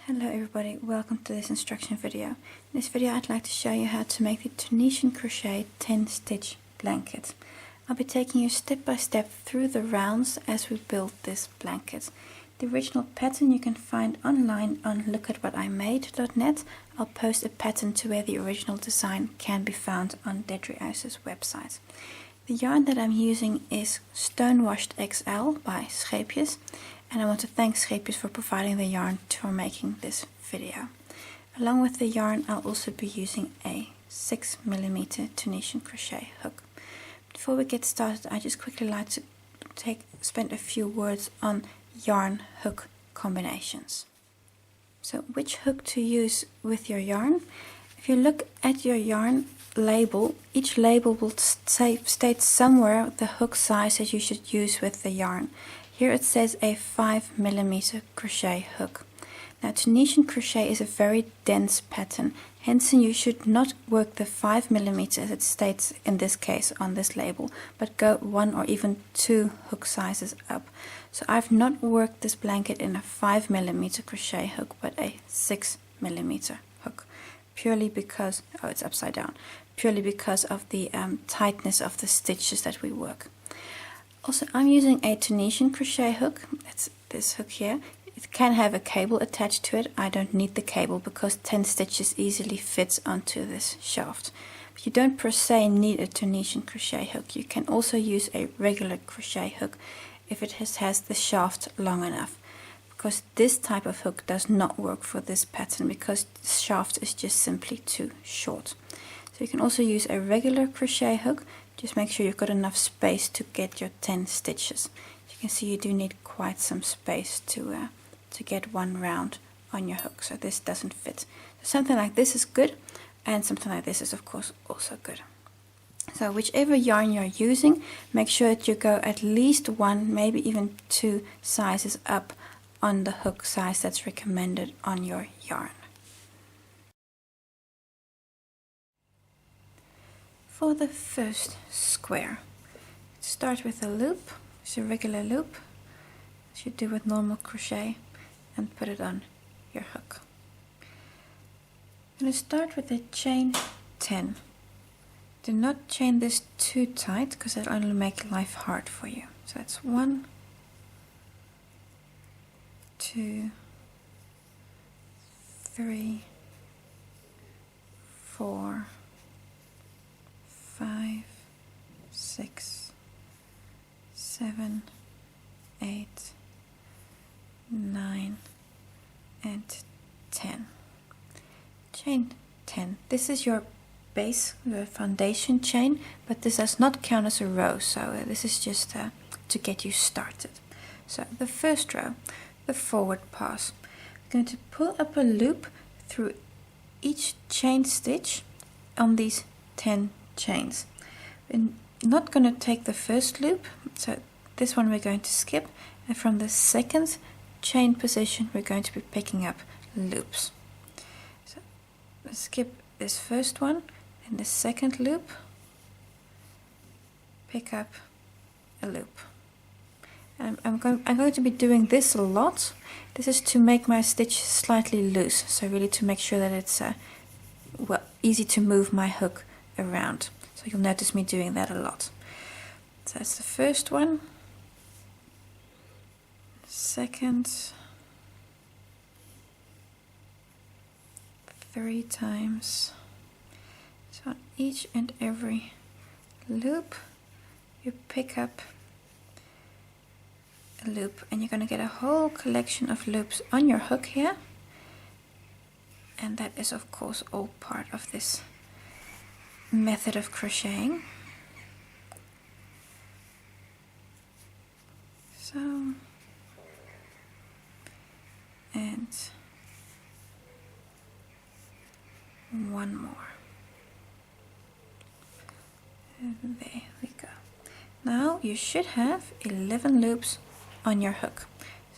Hello everybody, welcome to this instruction video. In this video I'd like to show you how to make the Tunisian Crochet 10 stitch blanket. I'll be taking you step by step through the rounds as we build this blanket. The original pattern you can find online on lookatwhatimade.net. I'll post a pattern to where the original design can be found on Dedri Uys' website. The yarn that I'm using is Stonewashed XL by Scheepjes. And I want to thank Scheepjes for providing the yarn for making this video. Along with the yarn, I'll also be using a 6mm Tunisian crochet hook. Before we get started, I just quickly like to spend a few words on yarn hook combinations. So which hook to use with your yarn? If you look at your yarn label, each label will state somewhere the hook size that you should use with the yarn. Here it says a 5mm crochet hook. Now Tunisian crochet is a very dense pattern, hence you should not work the 5mm as it states in this case on this label, but go 1 or even 2 hook sizes up. So I've not worked this blanket in a 5mm crochet hook, but a 6mm hook, purely because, oh it's upside down, purely because of the tightness of the stitches that we work. Also, I'm using a Tunisian crochet hook. It's this hook here. It can have a cable attached to it. I don't need the cable because 10 stitches easily fits onto this shaft. But you don't per se need a Tunisian crochet hook. You can also use a regular crochet hook if it has the shaft long enough. Because this type of hook does not work for this pattern because the shaft is just simply too short. So you can also use a regular crochet hook. Just make sure you've got enough space to get your 10 stitches. As you can see, you do need quite some space to get one round on your hook, so this doesn't fit. So something like this is good, and something like this is of course also good. So whichever yarn you're using, make sure that you go at least 1, maybe even 2 sizes up on the hook size that's recommended on your yarn. For the first square, start with a loop. It's a regular loop, as you do with normal crochet, and put it on your hook. I'm going to start with a chain 10. Do not chain this too tight because it'll only make life hard for you. So that's 1, 2, 3, 4, 5, 6, 7, 8, 9, and 10. Chain 10. This is your base, the foundation chain, but this does not count as a row, so this is just to get you started. So the first row, the forward pass. I'm going to pull up a loop through each chain stitch on these 10 chains. We're not going to take the first loop, so this one we're going to skip, and from the second chain position we're going to be picking up loops. So let's skip this first one, and the second loop, pick up a loop. I'm going to be doing this a lot. This is to make my stitch slightly loose, so really to make sure that it's well, easy to move my hook around. So you'll notice me doing that a lot. So that's the first one. Second. 3 times. So on each and every loop you pick up a loop, and you're going to get a whole collection of loops on your hook here. And that is of course all part of this method of crocheting. So, and one more. And there we go. Now you should have 11 loops on your hook.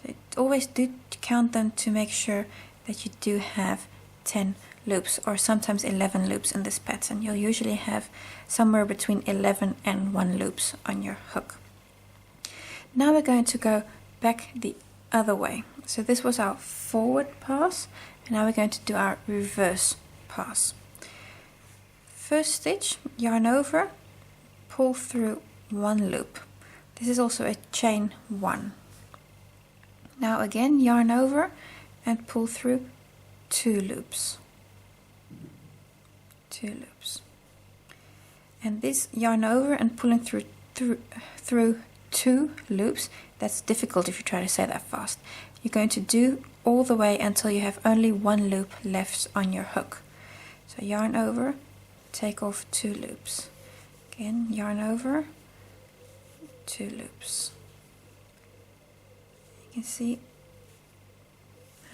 So always do count them to make sure that you do have 10 loops, or sometimes 11 loops in this pattern. You'll usually have somewhere between 11 and 1 loops on your hook. Now we're going to go back the other way. So this was our forward pass, and now we're going to do our reverse pass. First stitch, yarn over, pull through 1 loop. This is also a chain 1. Now again, yarn over and pull through 2 loops. 2 loops. And this yarn over and pulling through 2 loops, that's difficult if you try to say that fast. You're going to do all the way until you have only 1 loop left on your hook. So yarn over, take off 2 loops. Again, yarn over, 2 loops. You can see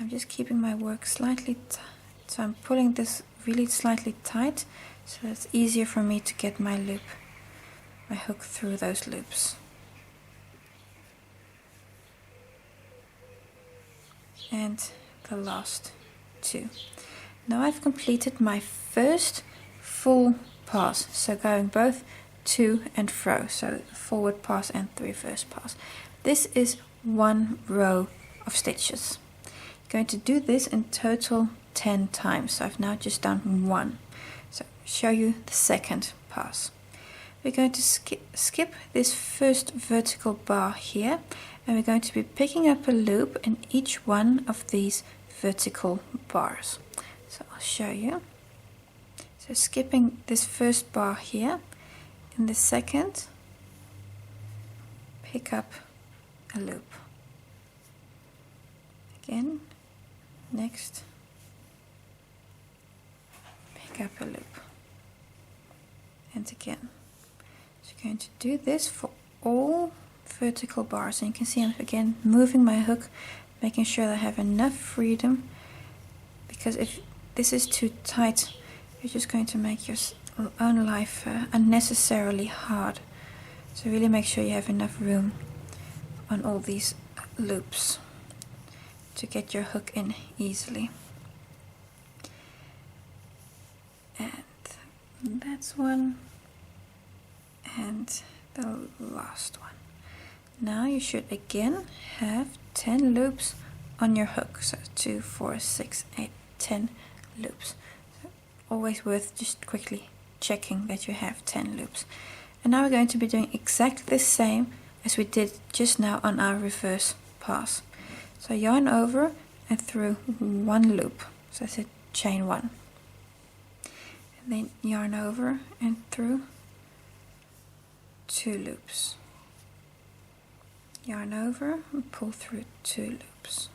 I'm just keeping my work slightly tight, so I'm pulling this really slightly tight so it's easier for me to get my hook through those loops. And the last 2. Now I've completed my first full pass, so going both to and fro, so forward pass and the reverse pass. This is 1 row of stitches. I'm going to do this in total 10 times, so I've now just done 1. So show you the second pass. We're going to skip this first vertical bar here, and we're going to be picking up a loop in each one of these vertical bars. So I'll show you. So skipping this first bar here, in the second, pick up a loop. Again, next, pick up a loop. And again. So you're going to do this for all vertical bars, and you can see I'm again moving my hook, making sure that I have enough freedom, because if this is too tight, you're just going to make your own life unnecessarily hard. So really make sure you have enough room on all these loops to get your hook in easily. And that's one, and the last one. Now you should again have 10 loops on your hook, so 2, 4, 6, 8, 10 loops. So always worth just quickly checking that you have 10 loops. And now we're going to be doing exactly the same as we did just now on our reverse pass. So yarn over and through 1 loop, so that's a chain 1. And then yarn over and through 2 loops. Yarn over and pull through 2 loops.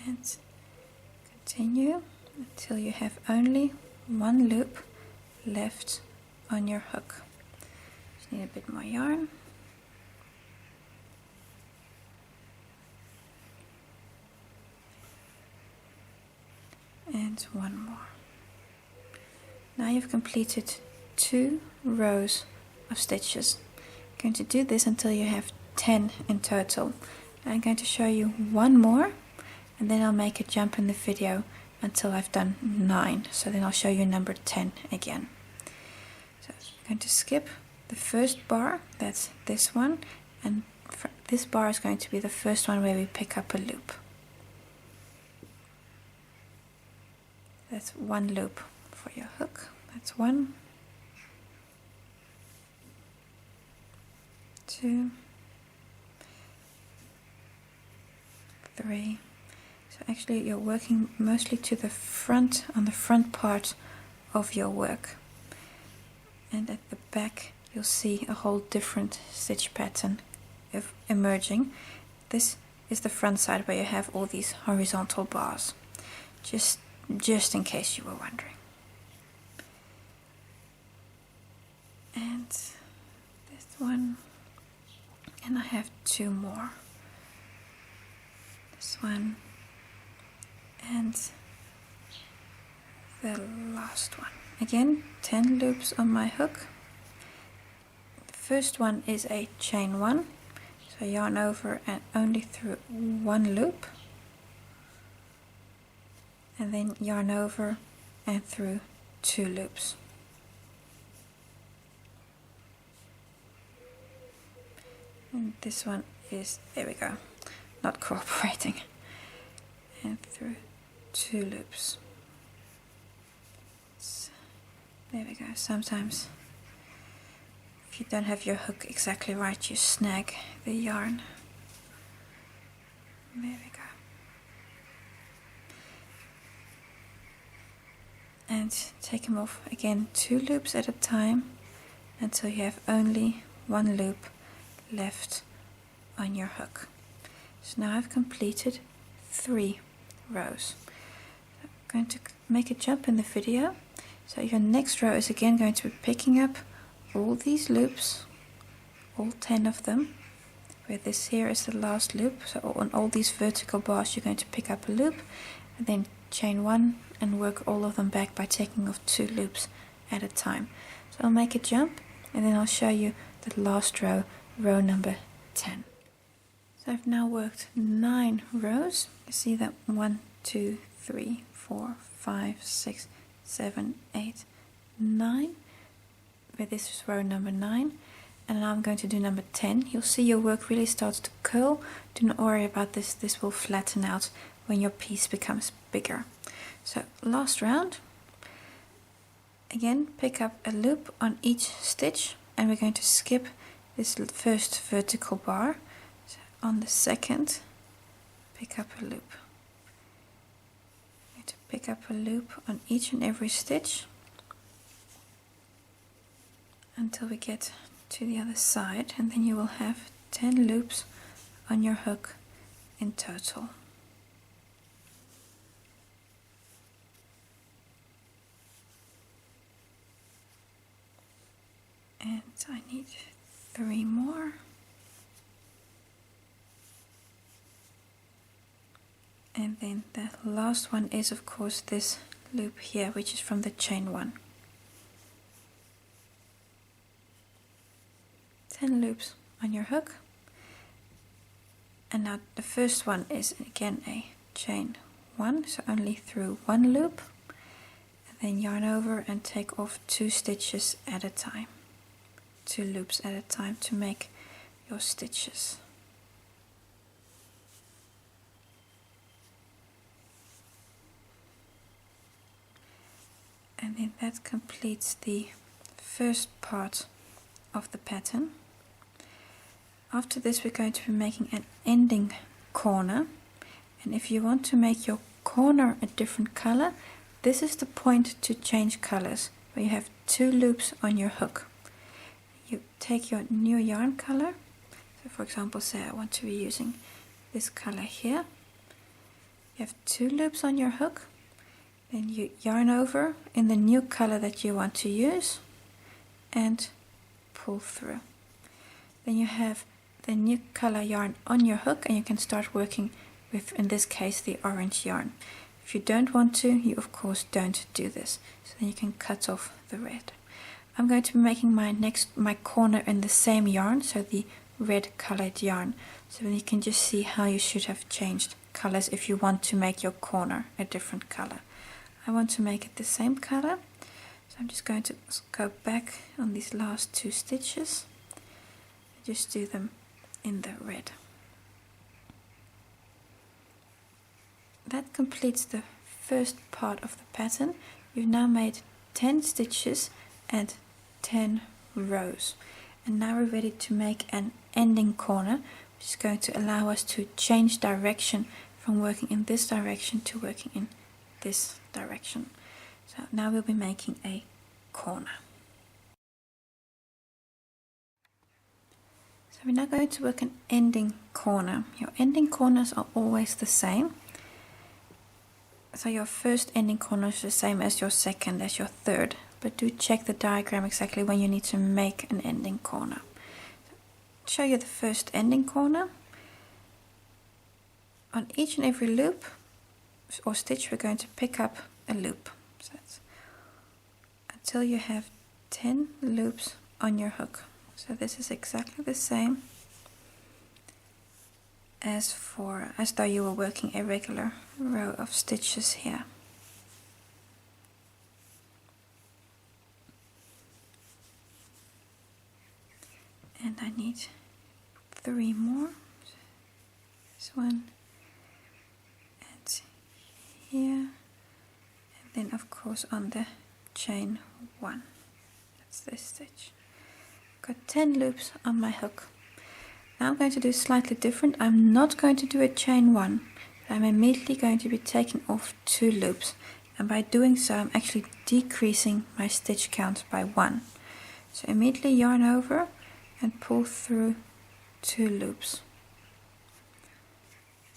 And continue until you have only 1 loop left on your hook. Just need a bit more yarn. And 1 more. Now you've completed 2 rows of stitches. I'm going to do this until you have 10 in total. I'm going to show you 1 more, and then I'll make a jump in the video until I've done 9. So then I'll show you number 10 again. So I'm going to skip the first bar, that's this one, and this bar is going to be the first one where we pick up a loop. That's 1 loop for your hook. That's 1, 2, 3. So actually you're working mostly to the front, on the front part of your work. And at the back you'll see a whole different stitch pattern emerging. This is the front side where you have all these horizontal bars. Just in case you were wondering. And this one, and I have 2 more. This one and the last one. Again, 10 loops on my hook. The first one is a chain 1, so yarn over and only through 1 loop. And then yarn over and through 2 loops. and this one is, there we go, not cooperating, and through 2 loops. So, there we go. Sometimes if you don't have your hook exactly right, you snag the yarn. There we go. And take them off again 2 loops at a time until you have only 1 loop left on your hook. So now I've completed 3 rows. I'm going to make a jump in the video. So your next row is again going to be picking up all these loops, all 10 of them, where this here is the last loop. So on all these vertical bars you're going to pick up a loop and then chain 1 and work all of them back by taking off 2 loops at a time. So I'll make a jump and then I'll show you the last row, row number 10. So I've now worked 9 rows. You see that 1, 2, 3, 4, 5, 6, 7, 8, 9, where this is row number 9, and now I'm going to do number 10. You'll see your work really starts to curl. Do not worry about this, this will flatten out when your piece becomes bigger. So last round, again pick up a loop on each stitch, and we're going to skip this first vertical bar. So on the second, pick up a loop. To pick up a loop on each and every stitch until we get to the other side, and then you will have 10 loops on your hook in total. And I need 3 more. And then the last one is of course this loop here, which is from the chain 1. 10 loops on your hook. And now the first one is again a chain 1, so only through 1 loop. And then yarn over and take off 2 stitches at a time. 2 loops at a time to make your stitches. And then that completes the first part of the pattern. After this we're going to be making an ending corner, and if you want to make your corner a different color, this is the point to change colors, where you have 2 loops on your hook. You take your new yarn color, so for example say I want to be using this color here. You have 2 loops on your hook. Then you yarn over in the new color that you want to use and pull through. Then you have the new color yarn on your hook, and you can start working with, in this case, the orange yarn. If you don't want to, you of course don't do this. So then you can cut off the red. I'm going to be making my corner in the same yarn, so the red colored yarn. So then you can just see how you should have changed colors if you want to make your corner a different color. I want to make it the same color, so I'm just going to go back on these last 2 stitches and just do them in the red. That completes the first part of the pattern. You've now made 10 stitches and 10 rows, and now we're ready to make an ending corner, which is going to allow us to change direction from working in this direction to working in this direction. So now we'll be making a corner. So we're now going to work an ending corner. Your ending corners are always the same. So your first ending corner is the same as your second, as your third, but do check the diagram exactly when you need to make an ending corner. To show you the first ending corner, on each and every loop or stitch we're going to pick up a loop. So that's until you have 10 loops on your hook. So this is exactly the same as though you were working a regular row of stitches here. And I need 3 more. This one and here, and then of course on the chain 1. That's this stitch. Got 10 loops on my hook. Now I'm going to do slightly different. I'm not going to do a chain 1, but I'm immediately going to be taking off 2 loops, and by doing so I'm actually decreasing my stitch count by 1. So immediately yarn over and pull through 2 loops,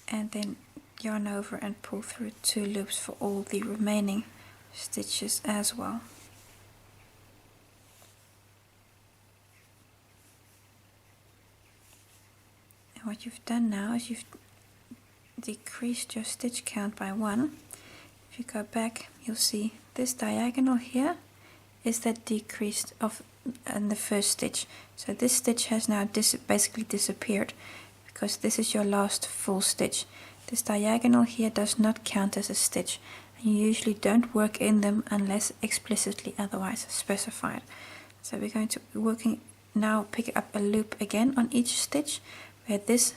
and then yarn over and pull through 2 loops for all the remaining stitches as well. And what you've done now is you've decreased your stitch count by 1. If you go back, you'll see this diagonal here is that decreased of in the first stitch. So this stitch has now basically disappeared, because this is your last full stitch. This diagonal here does not count as a stitch, and you usually don't work in them unless explicitly otherwise specified. So we're going to be working now, pick up a loop again on each stitch, where this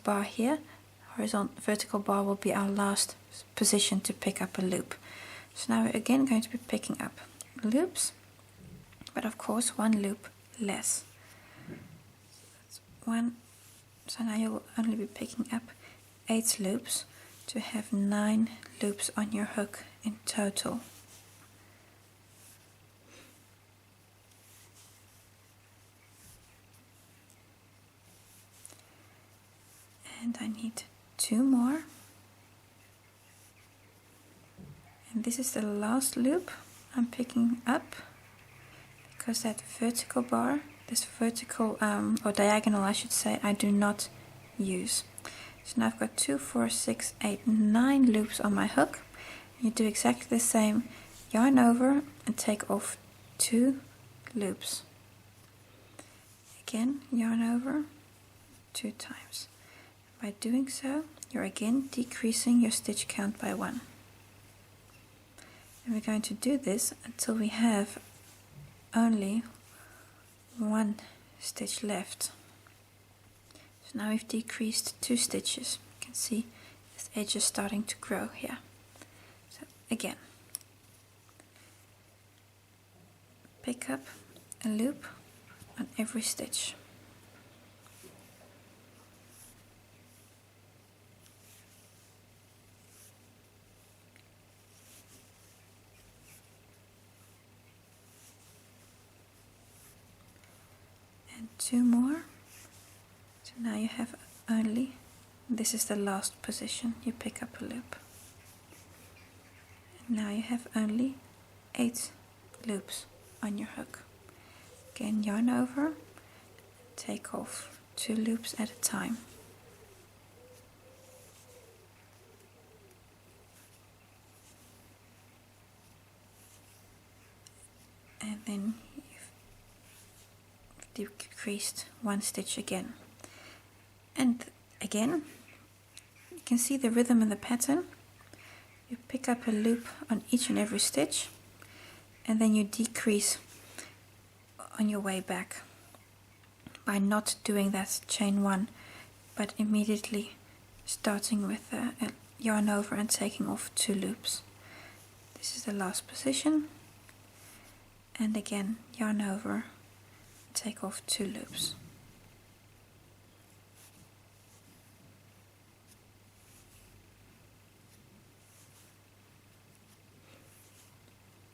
bar here, vertical bar, will be our last position to pick up a loop. So now we're again going to be picking up loops, but of course 1 loop less. That's 1. So now you will only be picking up 8 loops to have 9 loops on your hook in total. And I need 2 more. And this is the last loop I'm picking up, because that vertical bar, this vertical or diagonal I should say, I do not use. So now I've got 2, 4, 6, 8, 9 loops on my hook. You do exactly the same. Yarn over and take off 2 loops. Again, yarn over 2 times. By doing so, you're again decreasing your stitch count by 1. And we're going to do this until we have only 1 stitch left. So now we've decreased 2 stitches. You can see this edge is starting to grow here. So again, pick up a loop on every stitch. And 2 more. So now you have only, this is the last position, you pick up a loop. And now you have only 8 loops on your hook. Again, yarn over, take off 2 loops at a time. And then you've decreased 1 stitch again. And again, you can see the rhythm and the pattern. You pick up a loop on each and every stitch, and then you decrease on your way back by not doing that chain 1, but immediately starting with a yarn over and taking off 2 loops. This is the last position, and again yarn over, take off 2 loops.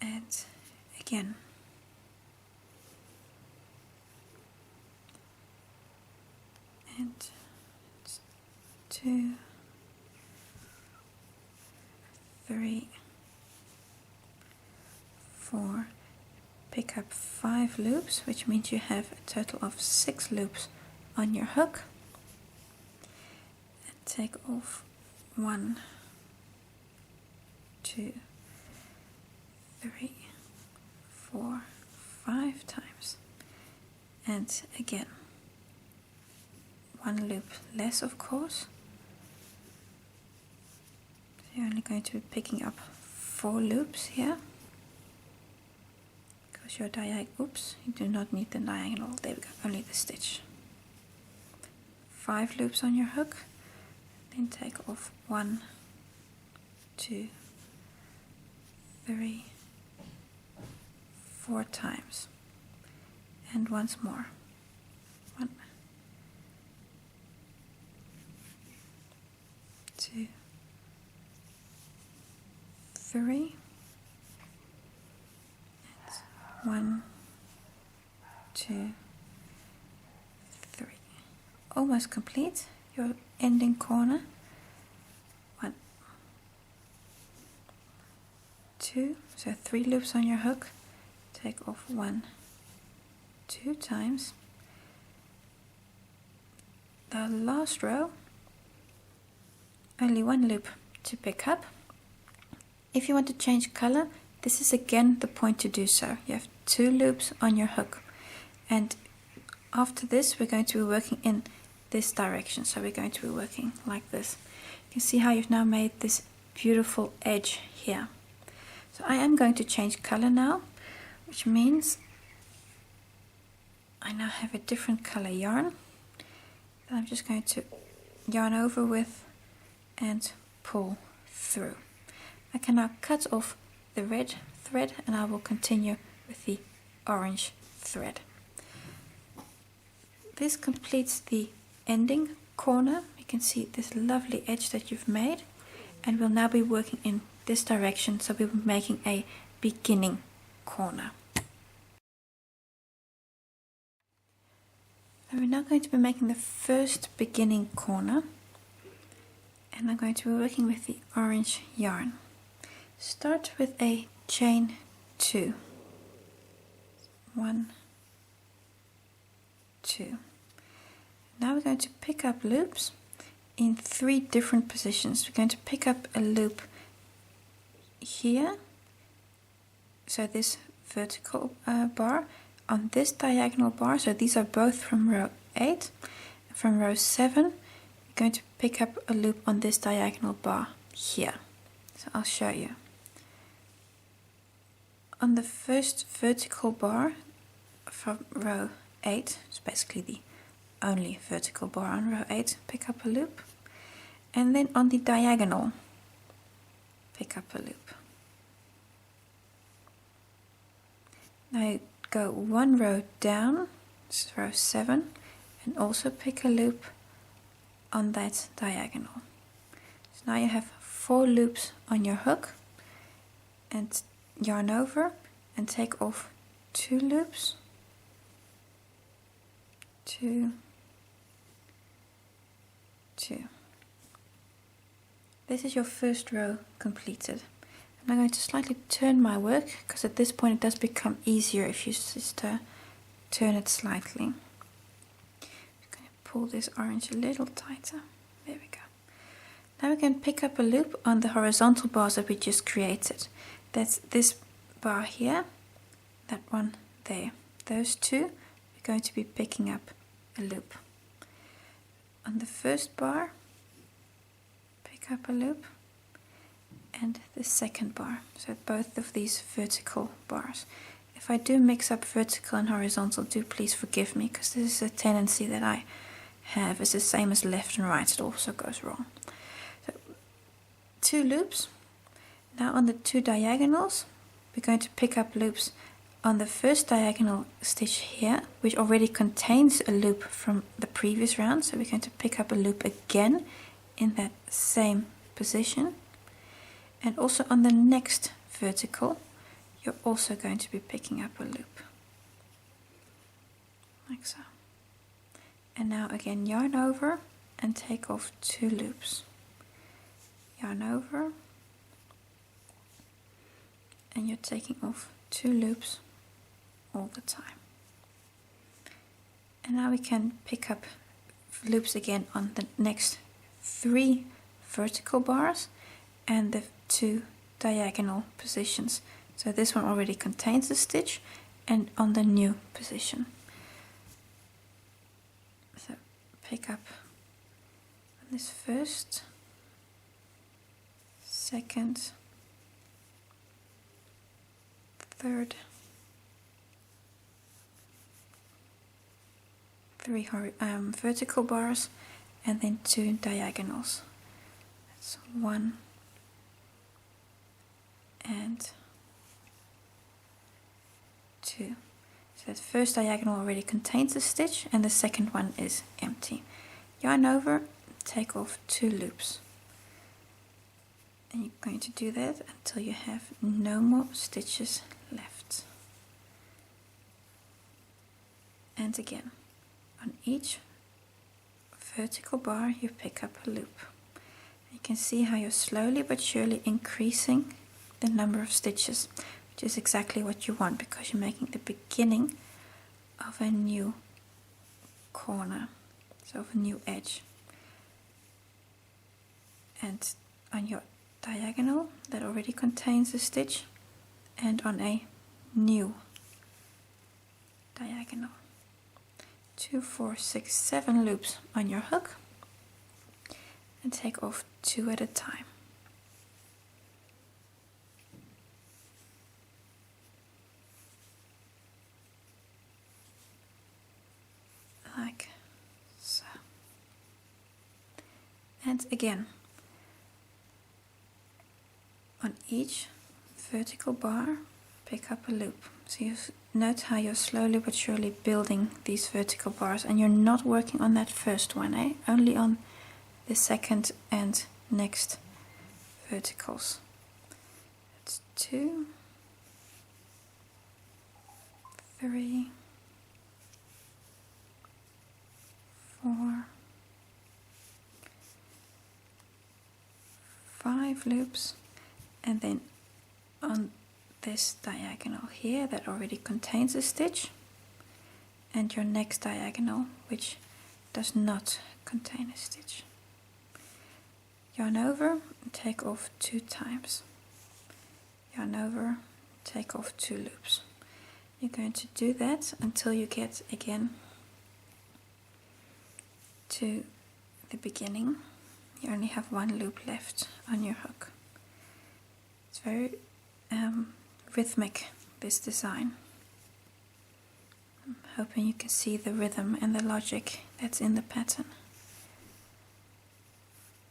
And again, and 2, 3, 4, pick up 5 loops, which means you have a total of 6 loops on your hook, and take off 1, 2, 3, 4, 5 times, and again 1 loop less, of course. So you're only going to be picking up 4 loops here, because your diagonal, oops, you do not need the diagonal, there we go, only the stitch. 5 loops on your hook, then take off 1, 2, 3, 4 times, and once more. 1, 2, 3, and 1, 2, 3. Almost complete your ending corner. 1, 2, so 3 loops on your hook. Take off 1, 2 times. The last row, only 1 loop to pick up. If you want to change color, this is again the point to do so. You have 2 loops on your hook, and after this we're going to be working in this direction, so we're going to be working like this. You can see how you've now made this beautiful edge here. So I am going to change color now, which means I now have a different color yarn that I'm just going to yarn over with and pull through. I can now cut off the red thread and I will continue with the orange thread. This completes the ending corner. You can see this lovely edge that you've made, and we'll now be working in this direction, so we'll be making a beginning corner. So we're now going to be making the first beginning corner, and I'm going to be working with the orange yarn. Start with a chain 2. 1, 2. Now we're going to pick up loops in 3 different positions. We're going to pick up a loop here, so this vertical bar, on this diagonal bar, so these are both from row 8. From row 7 we're going to pick up a loop on this diagonal bar here. So I'll show you. On the first vertical bar from row 8, it's basically the only vertical bar on row 8, pick up a loop, and then on the diagonal pick up a loop. Now go 1 row down, this is row 7, and also pick a loop on that diagonal. So now you have 4 loops on your hook, and yarn over and take off 2 loops, 2, 2. This is your first row completed. I'm going to slightly turn my work, because at this point it does become easier if you just turn it slightly. I'm going to pull this orange a little tighter. There we go. Now we can pick up a loop on the horizontal bars that we just created. That's this bar here, that one there. Those 2, we're going to be picking up a loop. On the first bar, pick up a loop, and the second bar, so both of these vertical bars. If I do mix up vertical and horizontal, do please forgive me, because this is a tendency that I have. It's the same as left and right, it also goes wrong. So 2 loops. Now on the 2 diagonals, we're going to pick up loops on the first diagonal stitch here, which already contains a loop from the previous round, so we're going to pick up a loop again in that same position. And also on the next vertical, you're also going to be picking up a loop, like so. And now again, yarn over and take off 2 loops. Yarn over, and you're taking off 2 loops all the time. And now we can pick up loops again on the next 3 vertical bars and the 2 diagonal positions. So this one already contains the stitch, and on the new position. So pick up on this first, second, third, 3 vertical bars, and then 2 diagonals. That's 1 and 2. So that first diagonal already contains a stitch and the second one is empty. Yarn over, take off 2 loops. And you're going to do that until you have no more stitches left. And again, on each vertical bar you pick up a loop. You can see how you're slowly but surely increasing the number of stitches, which is exactly what you want because you're making the beginning of a new corner, so of a new edge. And on your diagonal that already contains a stitch, and on a new diagonal. 2, 4, 6, 7 loops on your hook, and take off 2 at a time. Like so. And again, on each vertical bar, pick up a loop. So you note how you're slowly but surely building these vertical bars, and you're not working on that first one, only on the second and next verticals. That's 2, 3, 4, 5 loops, and then on this diagonal here that already contains a stitch, and your next diagonal which does not contain a stitch. Yarn over and take off 2 times. Yarn over, take off 2 loops. You're going to do that until you get again to the beginning. You only have 1 loop left on your hook. It's very rhythmic, this design. I'm hoping you can see the rhythm and the logic that's in the pattern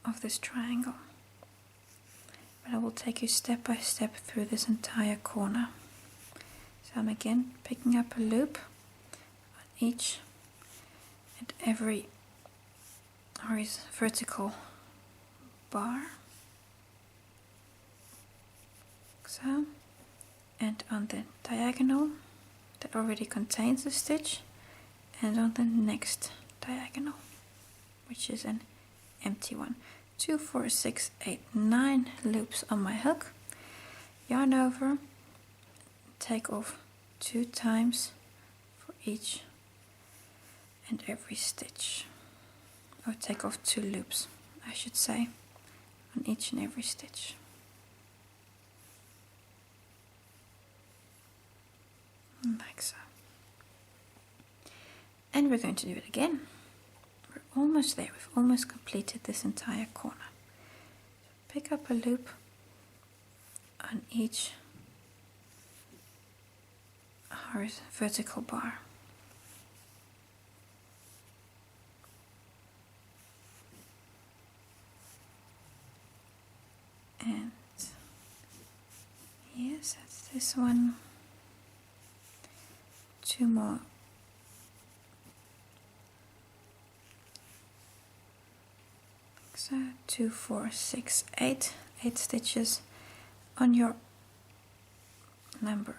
of this triangle. But I will take you step by step through this entire corner. So I'm again picking up a loop on each and every vertical bar. So, and on the diagonal that already contains a stitch, and on the next diagonal, which is an empty one. 2, 4, 6, 8, 9 loops on my hook. Yarn over, take off 2 times for each and every stitch, or take off 2 loops, I should say, on each and every stitch. Like so. And we're going to do it again. We're almost there. We've almost completed this entire corner. So pick up a loop on each vertical bar. And yes, that's this one. 2 more. So 2, 4, 6, 8 stitches on your number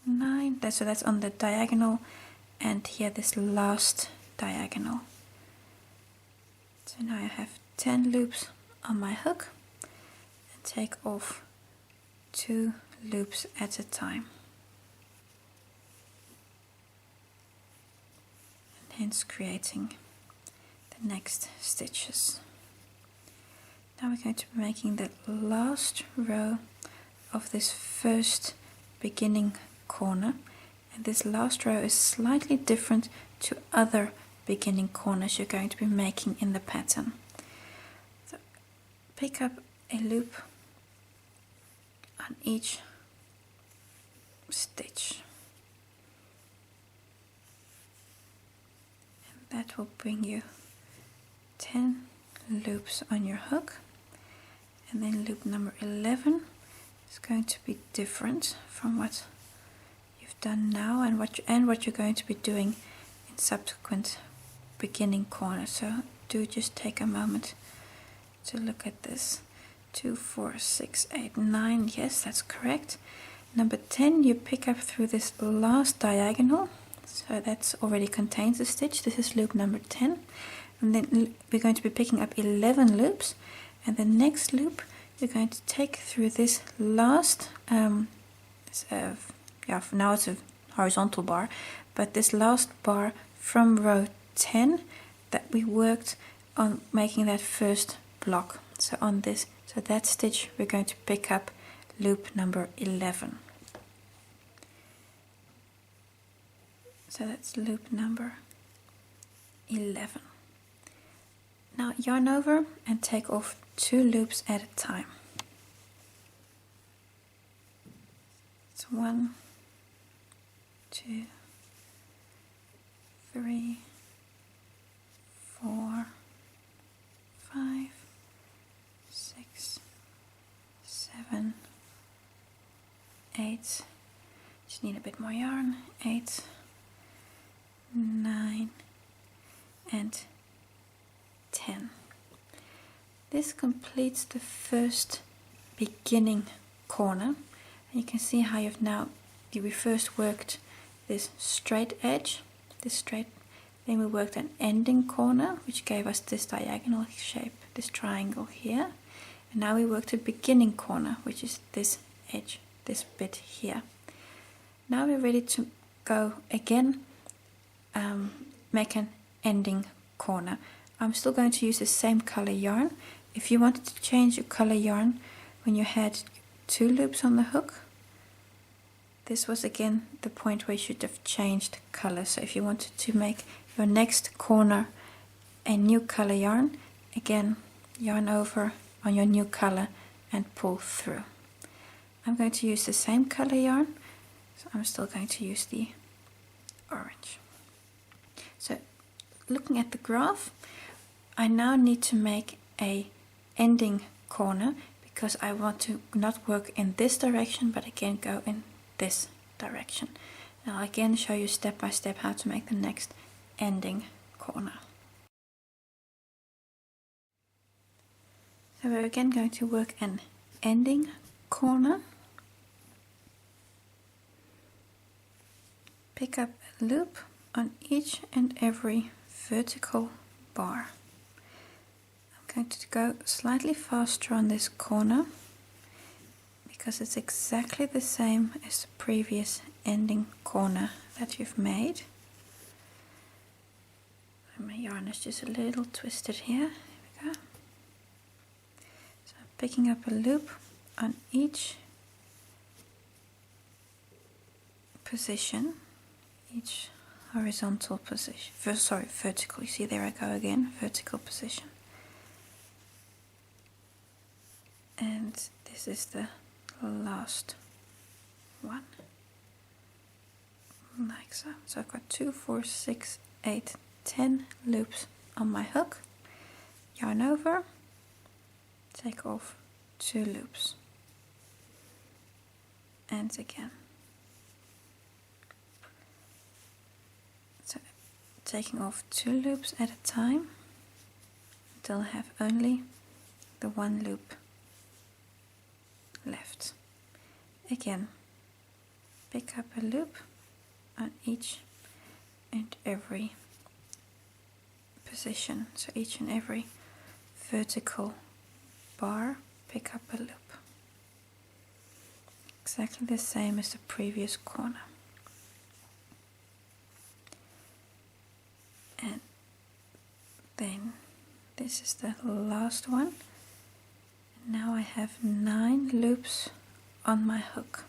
9. So that's on the diagonal, and here this last diagonal. So now I have 10 loops on my hook, and take off 2 loops at a time. Hence creating the next stitches. Now we're going to be making the last row of this first beginning corner, and this last row is slightly different to other beginning corners you're going to be making in the pattern. So pick up a loop on each stitch. That will bring you 10 loops on your hook, and then loop number 11 is going to be different from what you've done now and what you're going to be doing in subsequent beginning corners. So do just take a moment to look at this. 2, 4, 6, 8, 9, yes, that's correct. Number 10 you pick up through this last diagonal, so that's already contains a stitch. This is loop number 10, and then we're going to be picking up 11 loops, and the next loop you're going to take through this last now it's a horizontal bar, but this last bar from row 10 that we worked on making that first block. So on this, so that stitch we're going to pick up loop number 11. So that's loop number 11. Now yarn over and take off 2 loops at a time. It's 1, 2, 3, 4, 5, 6, 7, 8. Just need a bit more yarn. 8, 9, and 10. This completes the first beginning corner, and you can see how we first worked this straight edge, then we worked an ending corner which gave us this diagonal shape, this triangle here, and now we worked a beginning corner which is this edge, this bit here. Now we're ready to go again, make an ending corner. I'm still going to use the same color yarn. If you wanted to change your color yarn when you had 2 loops on the hook, this was again the point where you should have changed color. So if you wanted to make your next corner a new color yarn, again yarn over on your new color and pull through. I'm going to use the same color yarn, so I'm still going to use the orange. So looking at the graph, I now need to make a ending corner because I want to not work in this direction but again go in this direction. And I'll again show you step by step how to make the next ending corner. So we're again going to work an ending corner. Pick up a loop on each and every vertical bar. I'm going to go slightly faster on this corner because it's exactly the same as the previous ending corner that you've made. And my yarn is just a little twisted here. There we go. So I'm picking up a loop on each position, each horizontal position, vertical, you see there I go again, vertical position. And this is the last one, like so. So I've got 2, 4, 6, 8, 10 loops on my hook, yarn over, take off 2 loops, and again. So taking off 2 loops at a time until I have only the 1 loop left. Again, pick up a loop on each and every position. So each and every vertical bar, pick up a loop. Exactly the same as the previous corner. And then this is the last one. Now I have 9 loops on my hook.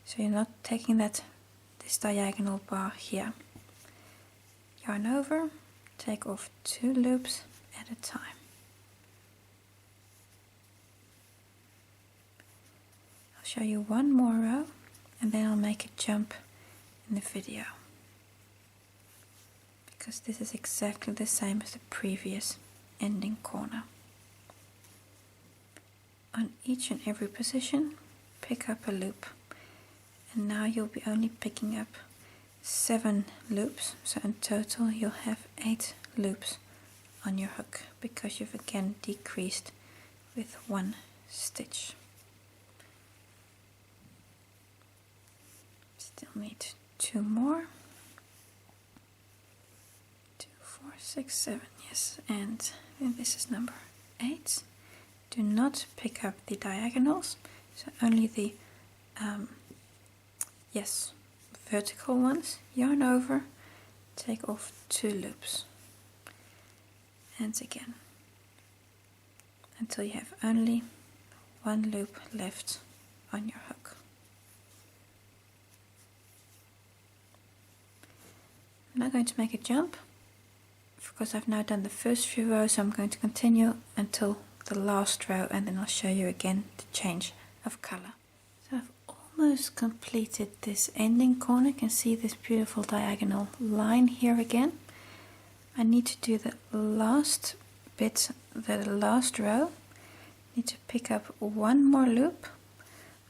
So you're not taking this diagonal bar here. Yarn over, take off 2 loops at a time. I'll show you one more row and then I'll make a jump in the video, because this is exactly the same as the previous ending corner. On each and every position, pick up a loop, and now you'll be only picking up 7 loops, so in total you'll have 8 loops on your hook, because you've again decreased with 1 stitch. Still need 2 more. 2, 4, 6, 7, yes, and then this is number 8. Do not pick up the diagonals, so only the vertical ones. Yarn over, take off 2 loops, and again until you have only 1 loop left on your hook. I'm now going to make a jump because I've now done the first few rows, so I'm going to continue until the last row, and then I'll show you again the change of color. So I've almost completed this ending corner. You can see this beautiful diagonal line here again. I need to do the last bit, the last row. I need to pick up 1 more loop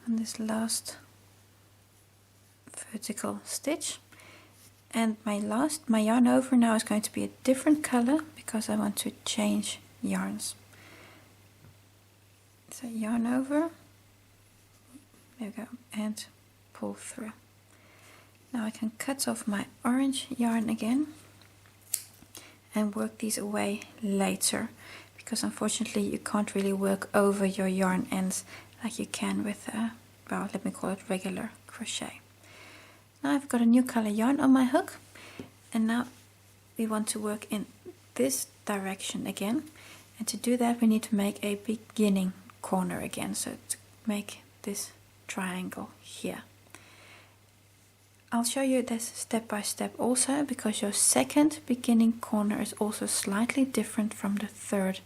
on this last vertical stitch, and my yarn over now is going to be a different color because I want to change yarns. So yarn over, there we go, and pull through. Now I can cut off my orange yarn again and work these away later, because unfortunately you can't really work over your yarn ends like you can with well, let me call it regular crochet. Now I've got a new color yarn on my hook, and now we want to work in this direction again, and to do that we need to make a beginning corner again, so to make this triangle here. I'll show you this step by step also, because your second beginning corner is also slightly different from the third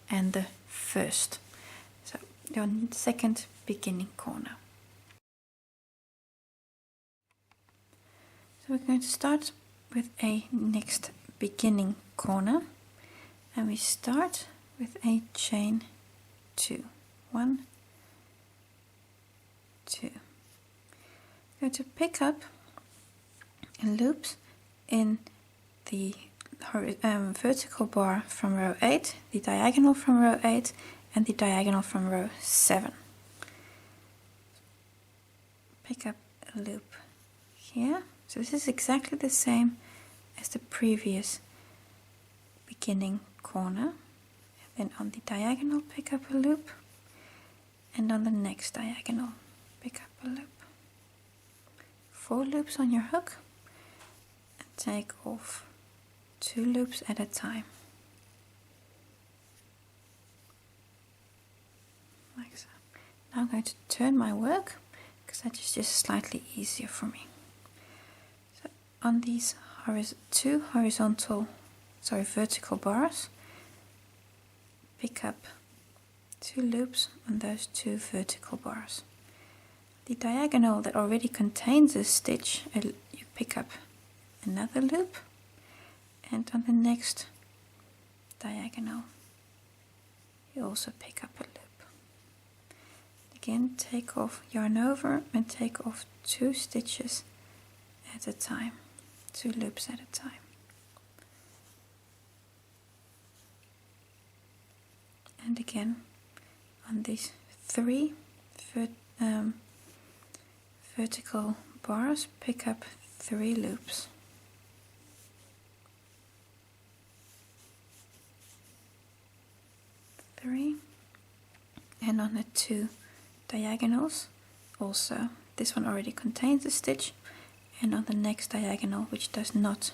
and the first. So your second beginning corner. So we're going to start with a next beginning corner, and we start with a chain 2. 1, 2. I'm going to pick up loops in the vertical bar from row 8, the diagonal from row 8, and the diagonal from row 7. Pick up a loop here. So this is exactly the same as the previous beginning corner. And then on the diagonal pick up a loop, and on the next diagonal pick up a loop. 4 loops on your hook, and take off 2 loops at a time, like so. Now I'm going to turn my work because that is just slightly easier for me. So on these two vertical bars, pick up 2 loops on those 2 vertical bars. The diagonal that already contains a stitch, you pick up another loop, and on the next diagonal you also pick up a loop. Again, take off yarn over and take off 2 stitches at a time, 2 loops at a time. And again, on these 3 vertical bars, pick up 3 loops. 3, and on the 2 diagonals also. This one already contains a stitch, and on the next diagonal, which does not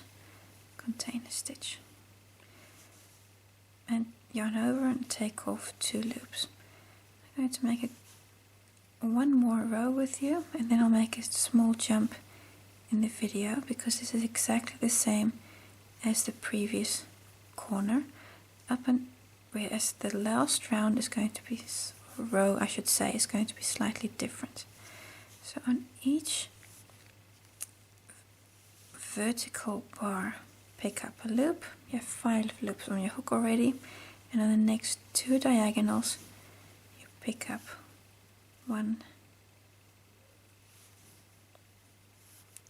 contain a stitch. And yarn over and take off 2 loops. I'm going to make one more row with you, and then I'll make a small jump in the video, because this is exactly the same as the previous corner, whereas the last round is going to be, row I should say, is going to be slightly different. So on each vertical bar pick up a loop. You have 5 loops on your hook already, and on the next 2 diagonals you pick up 1,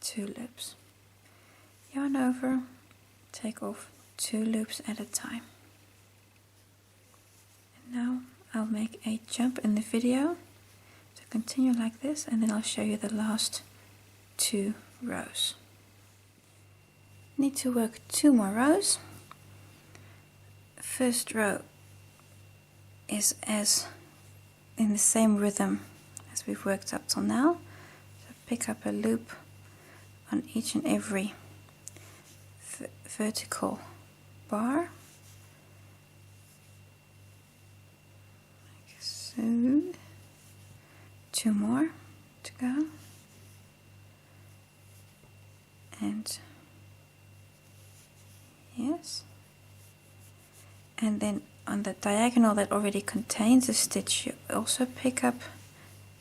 2 loops. Yarn over, take off 2 loops at a time. And now I'll make a jump in the video, so continue like this, and then I'll show you the last 2 rows. Need to work 2 more rows. First row is as in the same rhythm as we've worked up till now. So pick up a loop on each and every vertical bar, like so. 2 more to go, and yes, and then on the diagonal that already contains a stitch you also pick up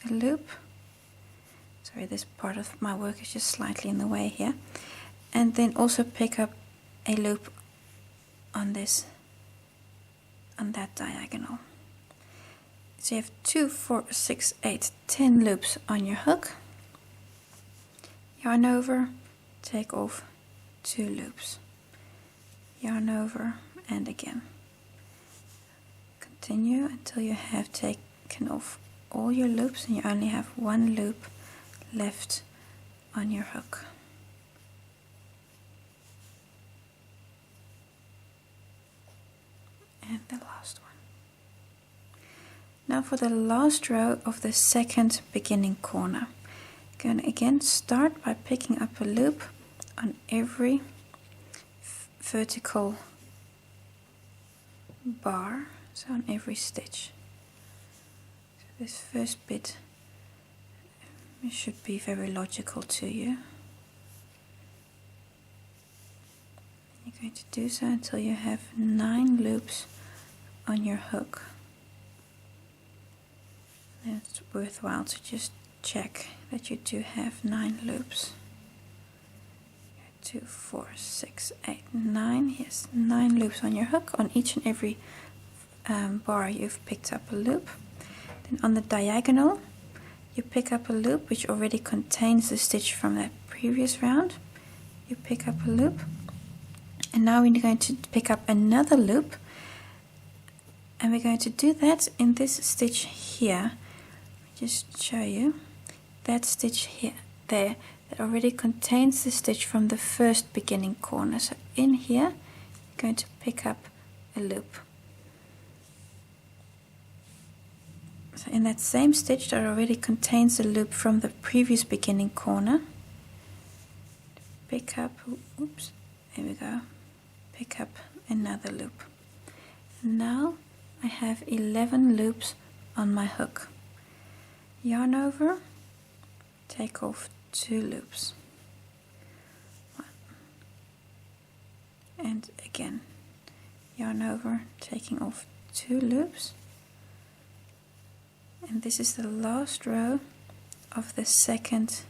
a loop. Sorry, this part of my work is just slightly in the way here. And then also pick up a loop on this, on that diagonal. So you have 2, 4, 6, 8, 10 loops on your hook. Yarn over, take off 2 loops. Yarn over, and again. Continue until you have taken off all your loops and you only have 1 loop left on your hook. And the last one. Now for the last row of the second beginning corner. You're going to again start by picking up a loop on every vertical bar, so on every stitch. So this first bit should be very logical to you. You're going to do so until you have 9 loops on your hook. And it's worthwhile to just check that you do have 9 loops. 2, 4, 6, 8, 9. Yes, 9 loops on your hook. On each and every bar you've picked up a loop. Then on the diagonal you pick up a loop which already contains the stitch from that previous round. You pick up a loop, and now we're going to pick up another loop, and we're going to do that in this stitch here. Just show you that stitch here, there, that already contains the stitch from the first beginning corner. So in here you're going to pick up a loop. So in that same stitch that already contains the loop from the previous beginning corner, pick up, oops, there we go, pick up another loop. Now I have 11 loops on my hook. Yarn over, take off 2 loops. 1. And again, yarn over, taking off 2 loops. And this is the last row of the second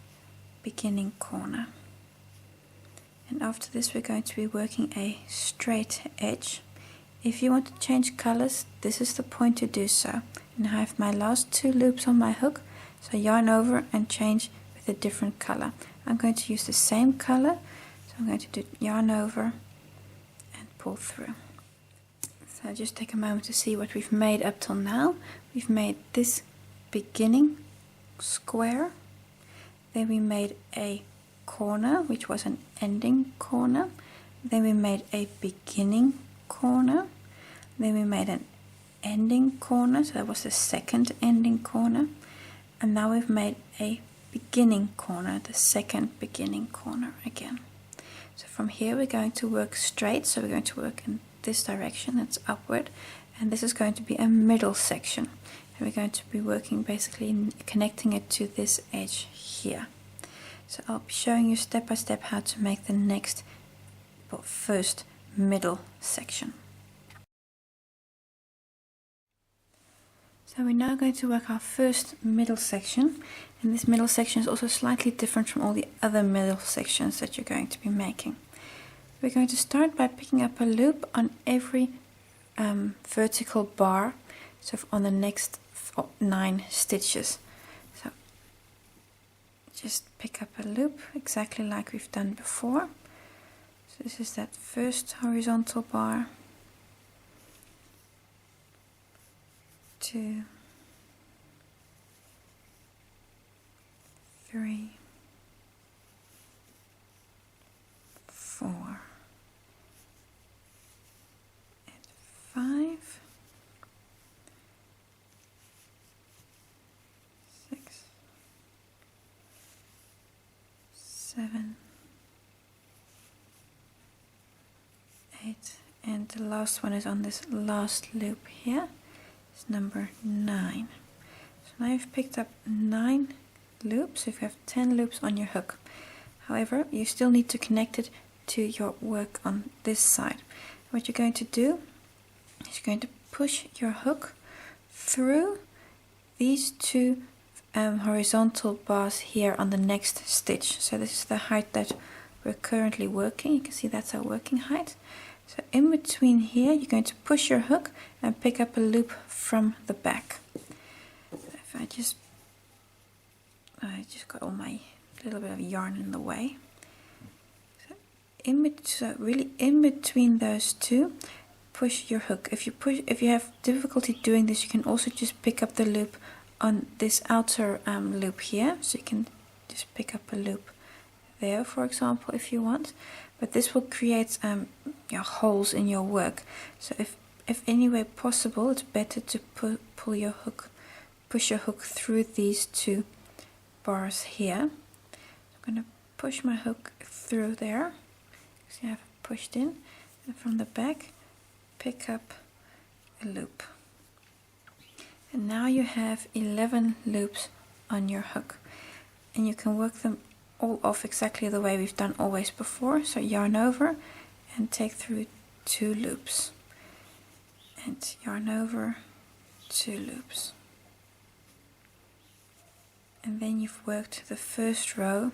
beginning corner. And after this we're going to be working a straight edge. If you want to change colors, this is the point to do so. And I have my last 2 loops on my hook, so yarn over and change with a different color. I'm going to use the same color, so I'm going to do yarn over and pull through. So just take a moment to see what we've made up till now. We've made this beginning square, then we made a corner which was an ending corner, then we made a beginning corner, then we made an ending corner, so that was the second ending corner, and now we've made a beginning corner, the second beginning corner again. So from here we're going to work straight, so we're going to work in this direction, that's upward, and this is going to be a middle section, and we're going to be working basically connecting it to this edge here. So I'll be showing you step by step how to make the next, well, first middle section. So we're now going to work our first middle section, and this middle section is also slightly different from all the other middle sections that you're going to be making. We're going to start by picking up a loop on every vertical bar, so on the next 9 stitches. So just pick up a loop exactly like we've done before. So this is that first horizontal bar, 2, 3, 4, and 5, 6, 7, 8, and the last one is on this last loop here. It's number 9. So now you've picked up 9 loops. If you have 10 loops on your hook. However, you still need to connect it to your work on this side. What you're going to do is you're going to push your hook through these 2 horizontal bars here on the next stitch. So this is the height that we're currently working. You can see that's our working height. So in between here, you're going to push your hook and pick up a loop from the back. If I just got all my little bit of yarn in the way. So really in between those 2, push your hook. If you have difficulty doing this, you can also just pick up the loop on this outer loop here. So you can just pick up a loop there, for example, if you want. But this will create holes in your work. So if any way possible, it's better to pull your hook, push your hook through these 2 bars here. I'm going to push my hook through there. See, I've pushed in, and from the back, pick up a loop. And now you have 11 loops on your hook, and you can work them all off exactly the way we've done always before. So yarn over and take through 2 loops, and yarn over, 2 loops, and then you've worked the first row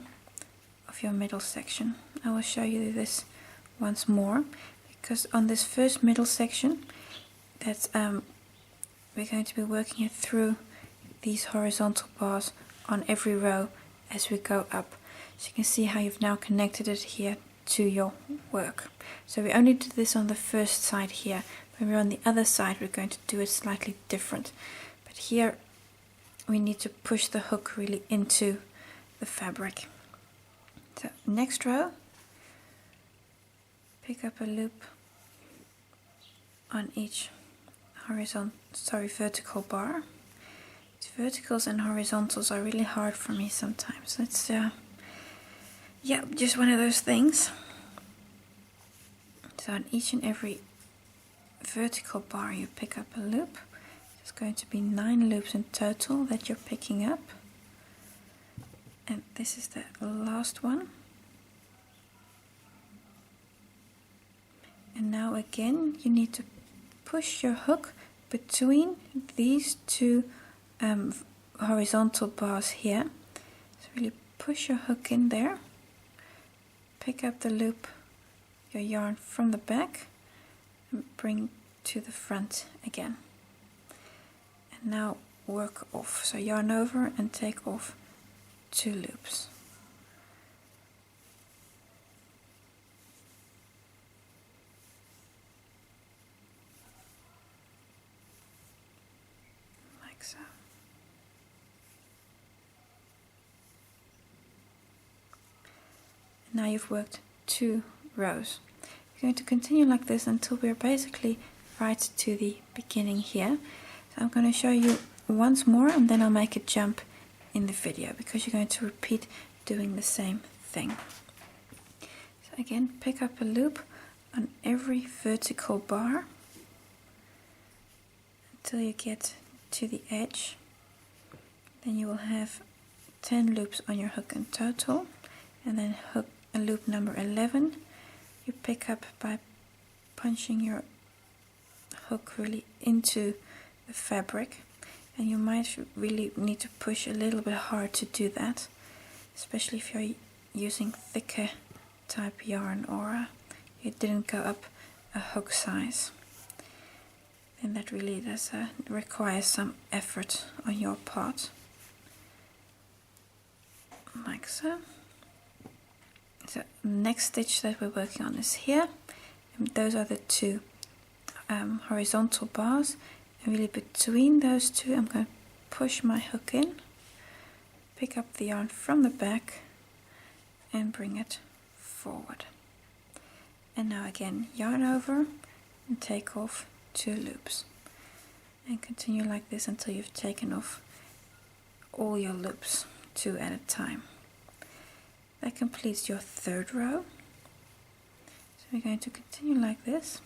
of your middle section. I will show you this once more, because on this first middle section, that's we're going to be working it through these horizontal bars on every row as we go up. So you can see how you've now connected it here to your work. So we only did this on the first side here. When we're on the other side, we're going to do it slightly different. But here we need to push the hook really into the fabric. So next row, pick up a loop on each vertical bar. These verticals and horizontals are really hard for me sometimes. It's just one of those things. So on each and every vertical bar you pick up a loop. There's going to be 9 loops in total that you're picking up. And this is the last one. And now again you need to push your hook between these 2 horizontal bars here. So really push your hook in there, pick up the loop, your yarn from the back, and bring to the front again. And now work off. So yarn over and take off 2 loops. Like so. Now you've worked 2 rows. You're going to continue like this until we're basically right to the beginning here. So I'm going to show you once more, and then I'll make a jump in the video, because you're going to repeat doing the same thing. So again, pick up a loop on every vertical bar until you get to the edge. Then you will have 10 loops on your hook in total, and then hook a loop number 11 you pick up by punching your hook really into the fabric, and you might really need to push a little bit hard to do that, especially if you're using thicker type yarn or you didn't go up a hook size. then that really does require some effort on your part. Like so. So next stitch that we're working on is here, and those are the two horizontal bars, and really between those two I'm going to push my hook in, pick up the yarn from the back and bring it forward. And now again, yarn over and take off 2 loops, and continue like this until you've taken off all your loops, 2 at a time. That completes your 3rd row. So we're going to continue like this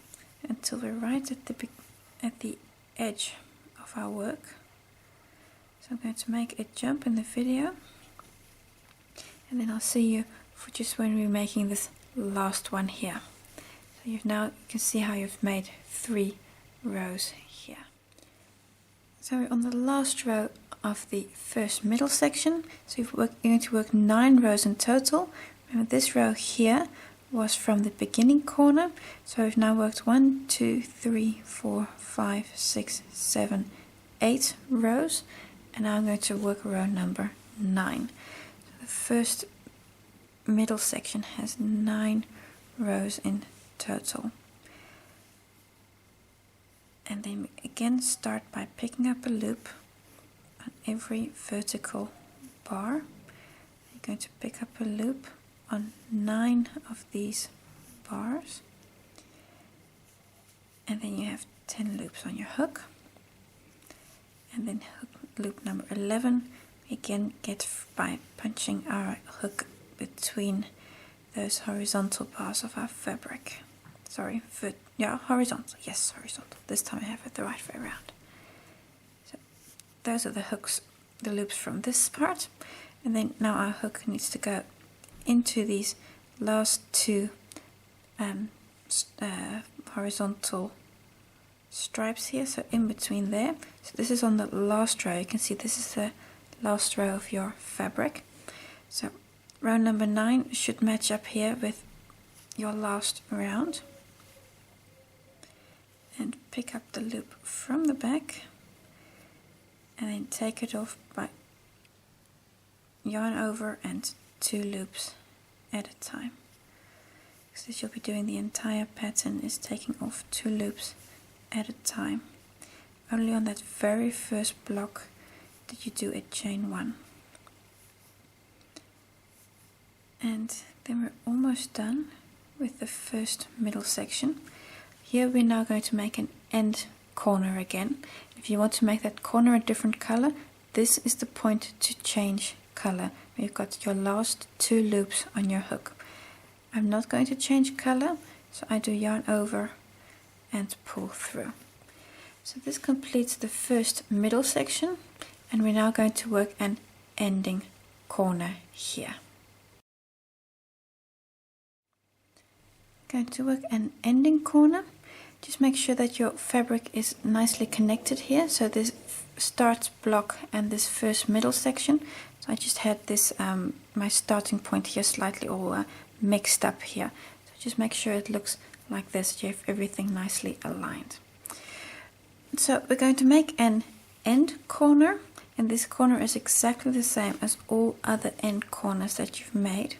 until we're right at the edge of our work. So I'm going to make a jump in the video, and then I'll see you for just when we're making this last one here. So you can see how you've made 3 rows here. So we're on the last row of the first middle section. So you're going to work 9 rows in total. Remember, this row here was from the beginning corner, so we've now worked 1, 2, 3, 4, 5, 6, 7, 8 rows, and now I'm going to work row number 9. So the first middle section has 9 rows in total. And then again start by picking up a loop on every vertical bar. You're going to pick up a loop on 9 of these bars, and then you have 10 loops on your hook, and then loop number 11 again get by punching our hook between those horizontal bars of our fabric. Sorry, horizontal. Yes, horizontal. This time I have it the right way around. So those are the hooks, the loops from this part, and then now our hook needs to go into these last 2 horizontal stripes here, so in between there. So this is on the last row. You can see this is the last row of your fabric. So row number 9 should match up here with your last round. And pick up the loop from the back, and then take it off by yarn over and 2 loops at a time. So this you'll be doing the entire pattern is taking off 2 loops at a time. Only on that very first block did you do a chain 1. And then we're almost done with the first middle section. Here we're now going to make an end corner again. If you want to make that corner a different color, this is the point to change color. You've got your last 2 loops on your hook. I'm not going to change color, so I do yarn over and pull through. So this completes the first middle section, and we're now going to work an ending corner here. Going to work an ending corner. Just make sure that your fabric is nicely connected here, so this start block and this first middle section. So I just had this my starting point here slightly all mixed up here, so just make sure it looks like this. You have everything nicely aligned. So we're going to make an end corner, and this corner is exactly the same as all other end corners that you've made.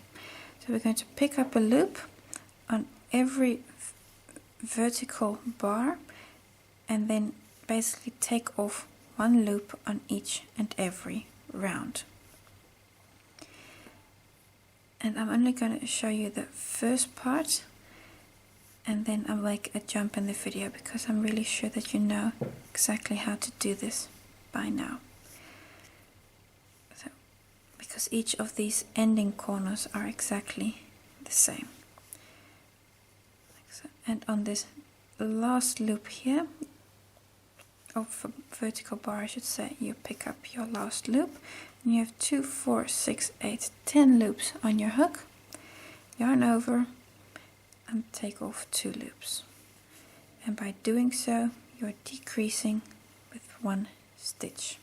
So we're going to pick up a loop on every vertical bar, and then basically take off 1 loop on each and every round. And I'm only going to show you the first part, and then I'll make a jump in the video because I'm really sure that you know exactly how to do this by now. So, because each of these ending corners are exactly the same. And on this last loop here, or vertical bar I should say, you pick up your last loop, and you have 2, 4, 6, 8, 10 loops on your hook, yarn over and take off 2 loops. And by doing so, you're decreasing with 1 stitch.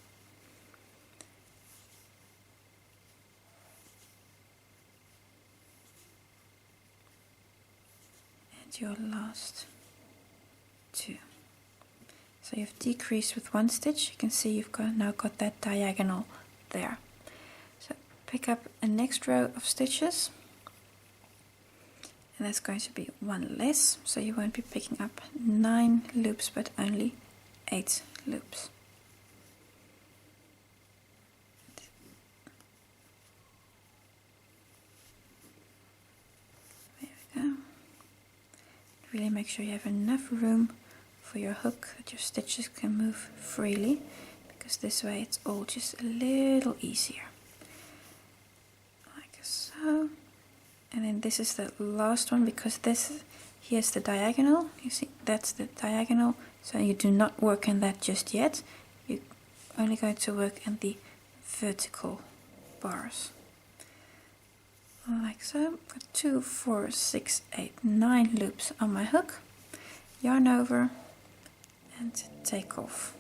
Your last 2. So you've decreased with 1 stitch. You can see you've now got that diagonal there. So pick up a next row of stitches, and that's going to be 1 less, so you won't be picking up 9 loops but only 8 loops. There we go. Really make sure you have enough room for your hook that your stitches can move freely, because this way it's all just a little easier. Like so. And then this is the last one, because here's the diagonal. You see, that's the diagonal, so you do not work in that just yet. You're only going to work in the vertical bars. Like so. Got 2, 4, 6, 8, 9 loops on my hook. Yarn over and take off.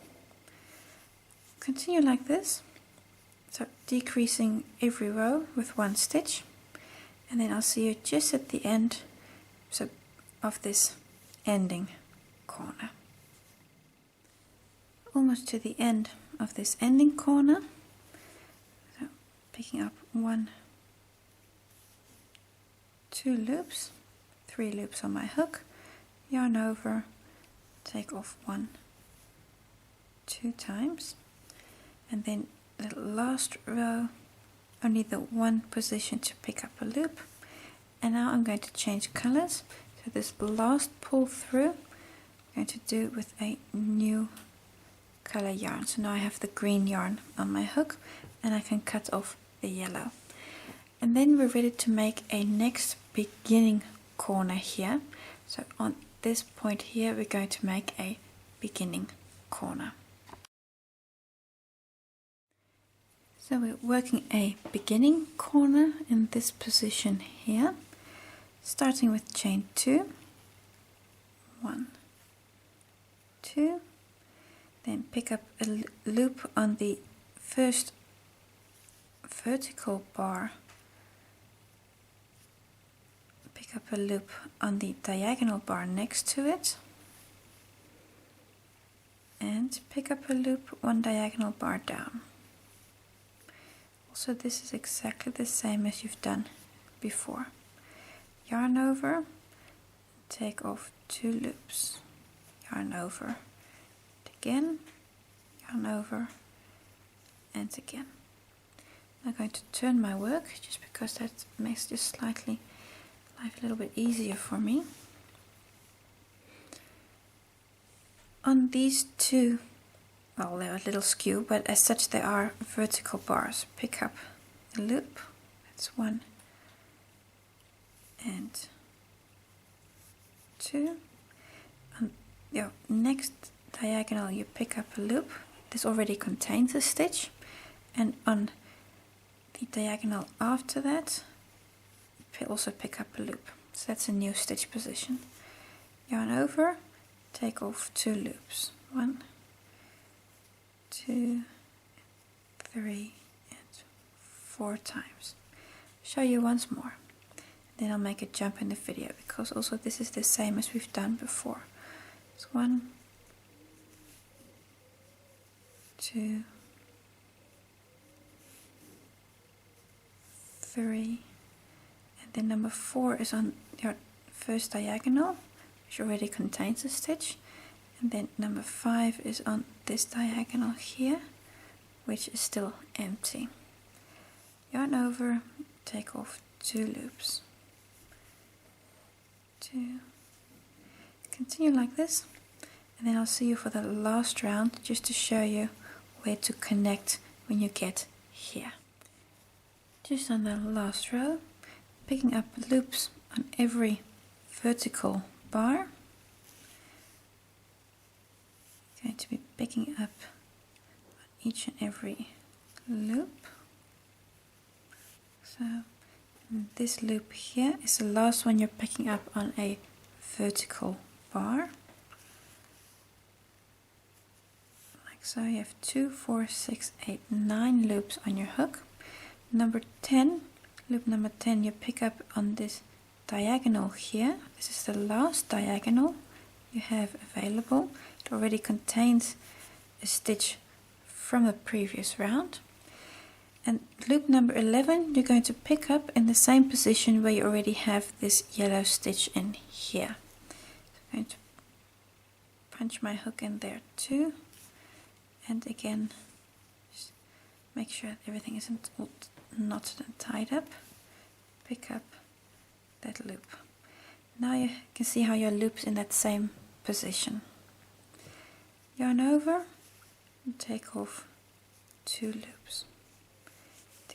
Continue like this, so decreasing every row with 1 stitch, and then I'll see you just at the end of this ending corner. Almost to the end of this ending corner, so picking up 1, 2 loops, 3 loops on my hook, yarn over, take off 1, 2 times, and then the last row, only the 1 position to pick up a loop. And now I'm going to change colors. So this last pull through, I'm going to do with a new color yarn. So now I have the green yarn on my hook, and I can cut off the yellow. And then we're ready to make a next beginning corner here. So on this point here, we're going to make a beginning corner. So we're working a beginning corner in this position here, starting with chain 2, 1, 2, then pick up a loop on the first vertical bar, pick up a loop on the diagonal bar next to it, and pick up a loop 1 diagonal bar down. Also, this is exactly the same as you've done before. Yarn over, take off 2 loops, yarn over, again, yarn over, and again. I'm going to turn my work just because that makes just slightly life a little bit easier for me. On these 2, well, they're a little skew, but as such they are vertical bars. Pick up a loop, that's 1 and 2. On your next diagonal you pick up a loop. This already contains a stitch, and on the diagonal after that also pick up a loop. So that's a new stitch position. Yarn over, take off 2 loops. 1, 2, 3, and 4 times. Show you once more. Then I'll make a jump in the video, because also this is the same as we've done before. It's 1, 2, 3, and then number 4 is on your first diagonal, which already contains a stitch, and then number 5 is on this diagonal here, which is still empty. Yarn over, take off 2 loops. 2. Continue like this, and then I'll see you for the last round, just to show you where to connect when you get here. Just on the last row, picking up loops on every vertical bar. Going to be picking up on each and every loop. So this loop here is the last one you're picking up on a vertical bar. Like so, you have 2, 4, 6, 8, 9 loops on your hook. Number 10, loop number 10, you pick up on this diagonal here. This is the last diagonal you have available. It already contains a stitch from the previous round. And loop number 11 you're going to pick up in the same position where you already have this yellow stitch in here. So I'm going to punch my hook in there too, and again just make sure that everything isn't all knotted and tied up. Pick up that loop. Now you can see how your loop's in that same position. Yarn over and take off 2 loops.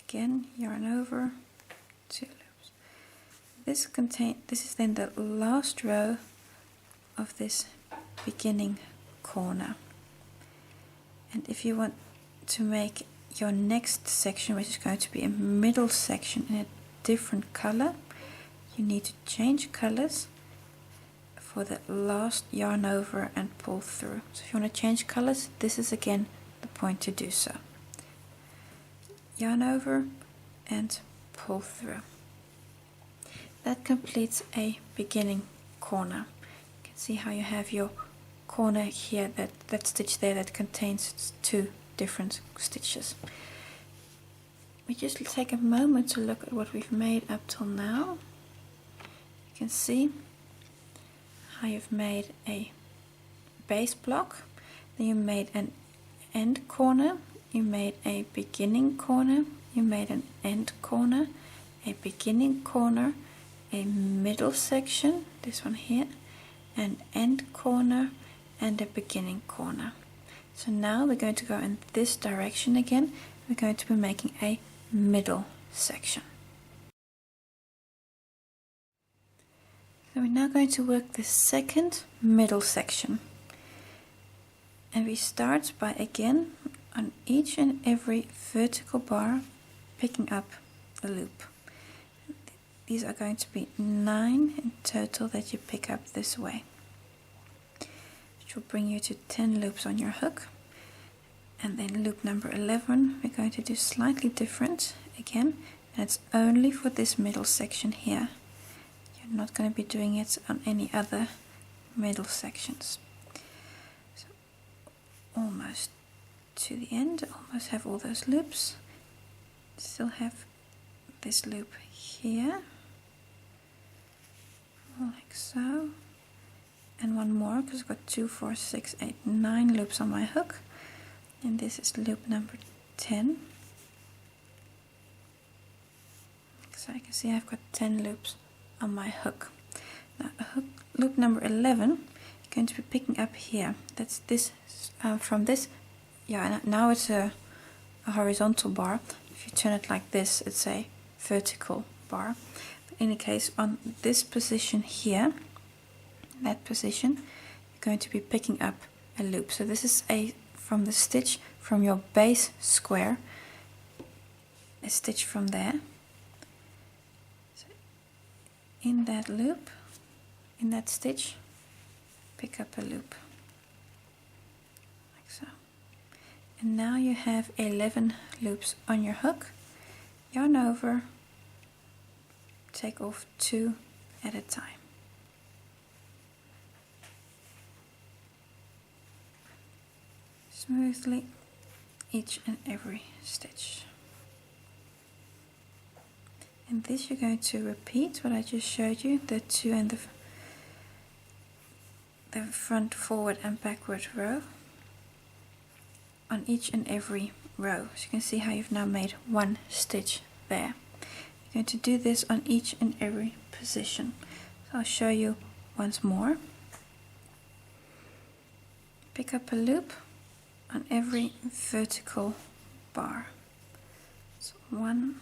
Again, yarn over, 2 loops. This is then the last row of this beginning corner. And if you want to make your next section, which is going to be a middle section in a different color, you need to change colors for the last yarn over and pull through. So if you want to change colors, this is again the point to do so. Yarn over and pull through. That completes a beginning corner. You can see how you have your corner here, that stitch there that contains 2 different stitches. We just take a moment to look at what we've made up till now. You can see how you've made a base block, then you made an end corner, you made a beginning corner, you made an end corner, a beginning corner, a middle section, this one here, an end corner, and a beginning corner. So now we're going to go in this direction again. We're going to be making a middle section. So we're now going to work the second middle section. And we start by again on each and every vertical bar picking up a loop. These are going to be 9 in total that you pick up this way, which will bring you to 10 loops on your hook. And then loop number 11 we're going to do slightly different again, and it's only for this middle section here. You're not going to be doing it on any other middle sections. So almost to the end, almost have all those loops. Still have this loop here, like so, and one more because I've got 2, 4, 6, 8, 9 loops on my hook, and this is loop number 10. So I can see I've got 10 loops on my hook. Now loop number 11 you're going to be picking up here. That's this from this. Yeah, now it's a horizontal bar. If you turn it like this, it's a vertical bar. But in any case, on this position here, that position, you're going to be picking up a loop. So this is from the stitch from your base square, a stitch from there. So in that loop, in that stitch, pick up a loop, like so. And now you have 11 loops on your hook. Yarn over, take off 2 at a time. Smoothly each and every stitch. And this you're going to repeat what I just showed you, the 2 and the front, forward and backward row on each and every row. So you can see how you've now made 1 stitch there. You're going to do this on each and every position. So I'll show you once more. Pick up a loop on every vertical bar. So 1,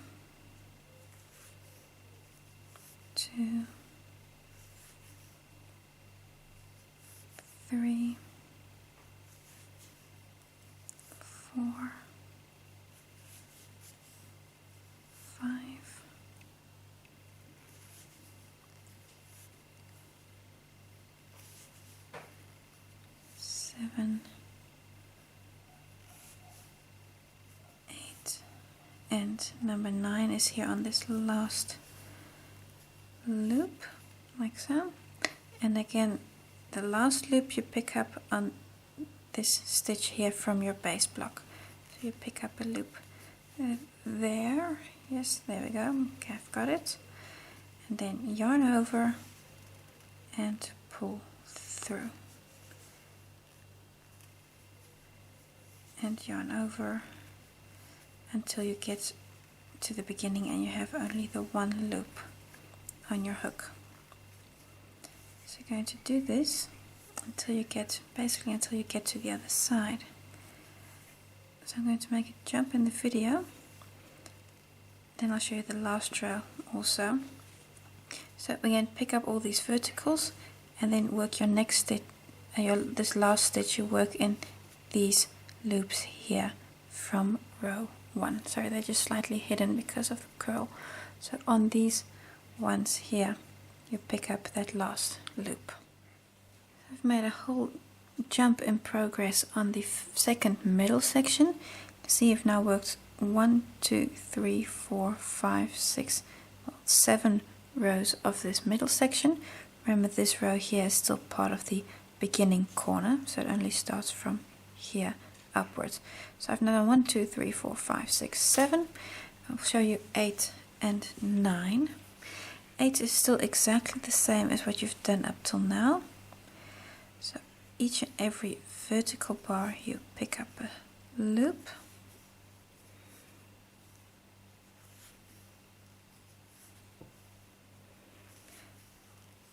2, 3, 4, 5, 7, 8, and number 9 is here on this last loop, like so. And again, the last loop you pick up on this stitch here from your base block. So you pick up a loop there, yes, there we go, okay, I've got it, and then yarn over and pull through, and yarn over until you get to the beginning and you have only the one loop on your hook. So you're going to do this until you get, basically until you get to the other side. So I'm going to make a jump in the video, then I'll show you the last row also. So again, pick up all these verticals and then work your next stitch, this last stitch you work in these loops here from row 1. Sorry, they're just slightly hidden because of the curl. So on these ones here, you pick up that last loop. I've made a whole jump in progress on the second middle section. See, I've now worked 1, 2, 3, 4, 5, 6, 7 rows of this middle section. Remember, this row here is still part of the beginning corner, so it only starts from here upwards. So I've now done 1, 2, 3, 4, 5, 6, 7. I'll show you 8 and 9. 8 is still exactly the same as what you've done up till now. So each and every vertical bar you pick up a loop,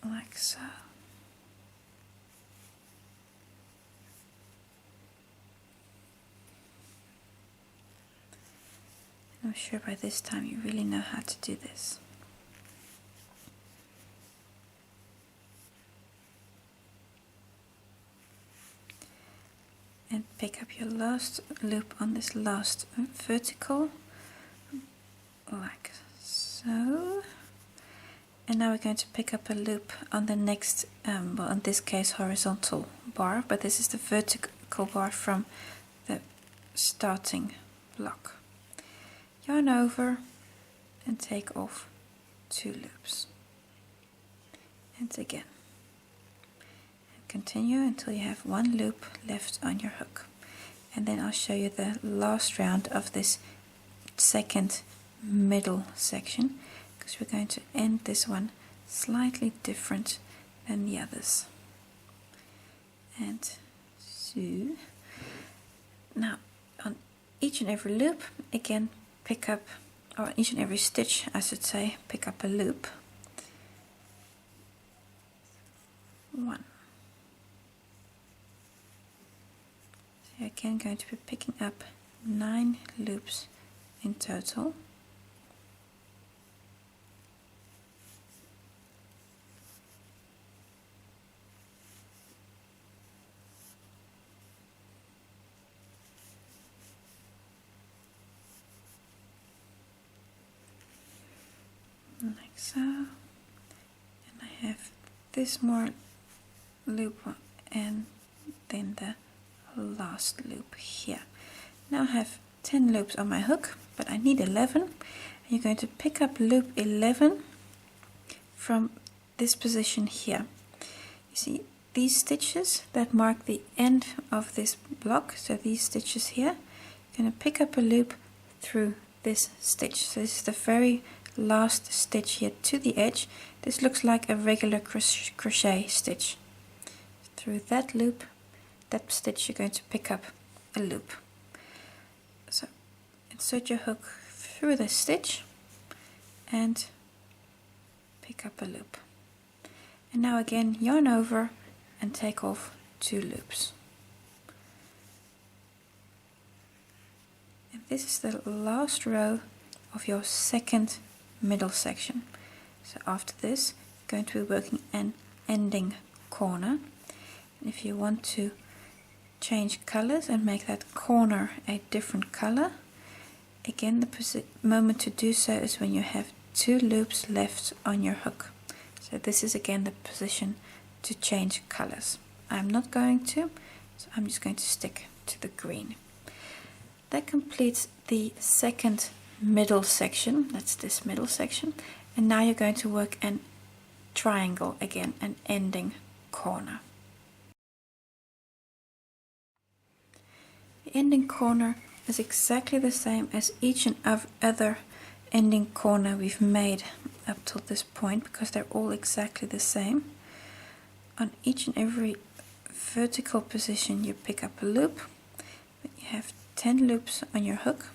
like so. I'm sure by this time you really know how to do this. And pick up your last loop on this last vertical, like so. And now we're going to pick up a loop on the next, well, in this case horizontal bar, but this is the vertical bar from the starting block. Yarn over and take off 2 loops. And again. And continue until you have 1 loop left on your hook. And then I'll show you the last round of this second middle section, because we're going to end this one slightly different than the others. And so, now on each and every loop, again pick up, or each and every stitch I should say, pick up a loop. 1. So you're again going to be picking up 9 loops in total. Like so, and I have this more loop and then the last loop here. Now I have 10 loops on my hook, but I need 11. And you're going to pick up loop 11 from this position here. You see these stitches that mark the end of this block, so these stitches here, you're going to pick up a loop through this stitch. So this is the very last stitch here to the edge. This looks like a regular crochet stitch. Through that loop, that stitch, you're going to pick up a loop. So insert your hook through the stitch and pick up a loop. And now again yarn over and take off 2 loops. And this is the last row of your second middle section. So after this, you're going to be working an ending corner. And if you want to change colors and make that corner a different color, again the moment to do so is when you have 2 loops left on your hook. So this is again the position to change colors. I'm not going to, so I'm just going to stick to the green. That completes the second middle section. That's this middle section. And now you're going to work an triangle again, an ending corner. ending corner is exactly the same as each and other ending corner we've made up till this point, because they're all exactly the same. On each and every vertical position you pick up a loop. You have 10 loops on your hook,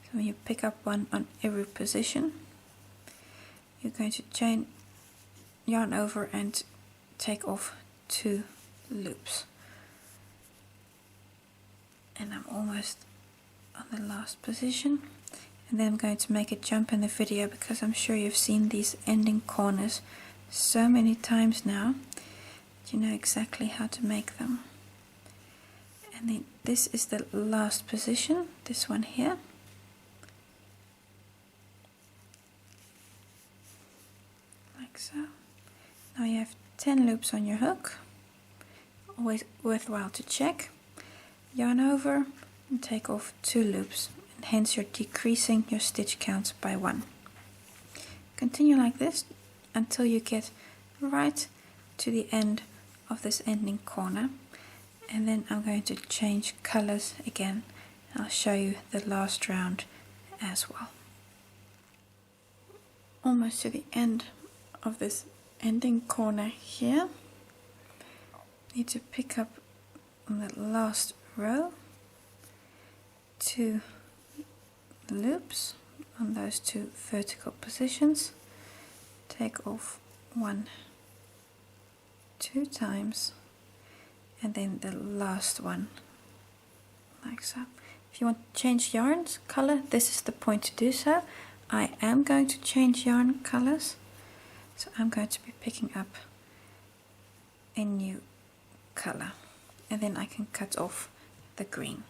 so when you pick up one on every position, you're going to chain, yarn over and take off 2 loops. And I'm almost on the last position, and then I'm going to make a jump in the video because I'm sure you've seen these ending corners so many times now that you know exactly how to make them. And then this is the last position, this one here. Like so. Now you have 10 loops on your hook, always worthwhile to check. Yarn over and take off 2 loops, and hence you're decreasing your stitch count by 1. Continue like this until you get right to the end of this ending corner, and then I'm going to change colors again. I'll show you the last round as well. Almost to the end of this ending corner here. Need to pick up on the last row 2 loops on those 2 vertical positions, take off 1 2 times, and then the last one like so. If you want to change yarns color, this is the point to do so. I am going to change yarn colors, so I'm going to be picking up a new color, and then I can cut off the green.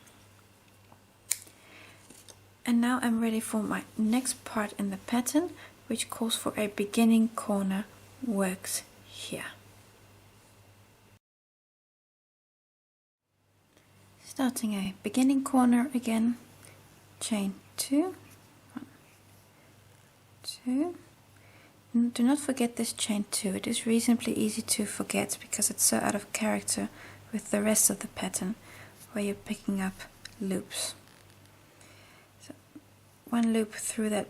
And now I'm ready for my next part in the pattern, which calls for a beginning corner works here. Starting a beginning corner again, chain 2, 1, 2. And do not forget this chain 2. It is reasonably easy to forget because it's so out of character with the rest of the pattern where you're picking up loops. So 1 loop through that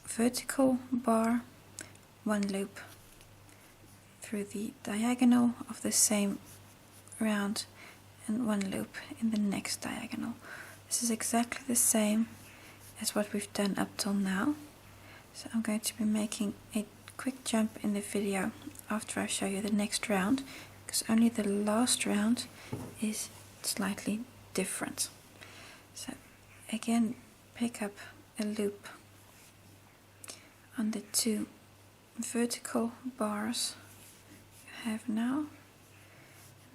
vertical bar, 1 loop through the diagonal of the same round, and 1 loop in the next diagonal. This is exactly the same as what we've done up till now. So I'm going to be making a quick jump in the video after I show you the next round, because only the last round is slightly different. So again, pick up a loop on the 2 vertical bars you have now,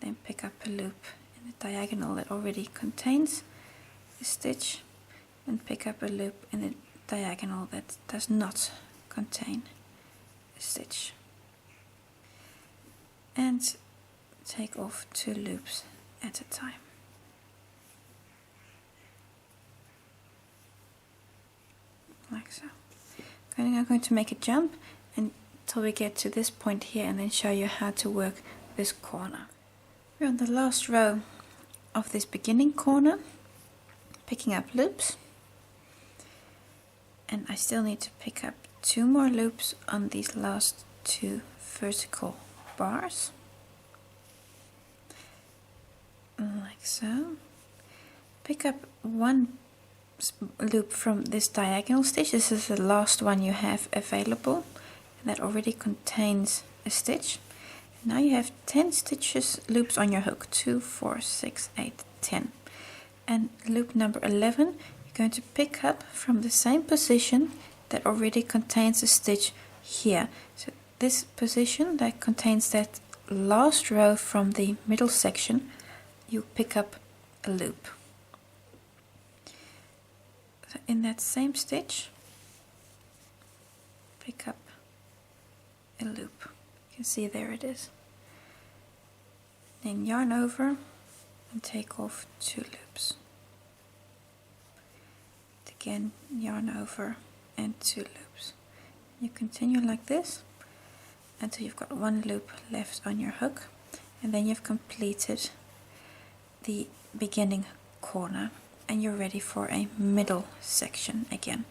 then pick up a loop in the diagonal that already contains a stitch, and pick up a loop in the diagonal that does not contain a stitch, and take off 2 loops at a time. Like so. I'm going to make a jump until we get to this point here, and then show you how to work this corner. We're on the last row of this beginning corner, picking up loops, and I still need to pick up 2 more loops on these last 2 vertical bars, like so. Pick up 1 loop from this diagonal stitch. This is the last one you have available, and that already contains a stitch. Now you have 10 stitches, loops on your hook, 2, 4, 6, 8, 10. And loop number 11, you're going to pick up from the same position that already contains a stitch here. So this position that contains that last row from the middle section, you pick up a loop. So in that same stitch, pick up a loop. You can see there it is. Then yarn over and take off 2 loops. Again, yarn over and 2 loops. You continue like this until you've got 1 loop left on your hook, and then you've completed the beginning corner. and you're ready for a middle section again.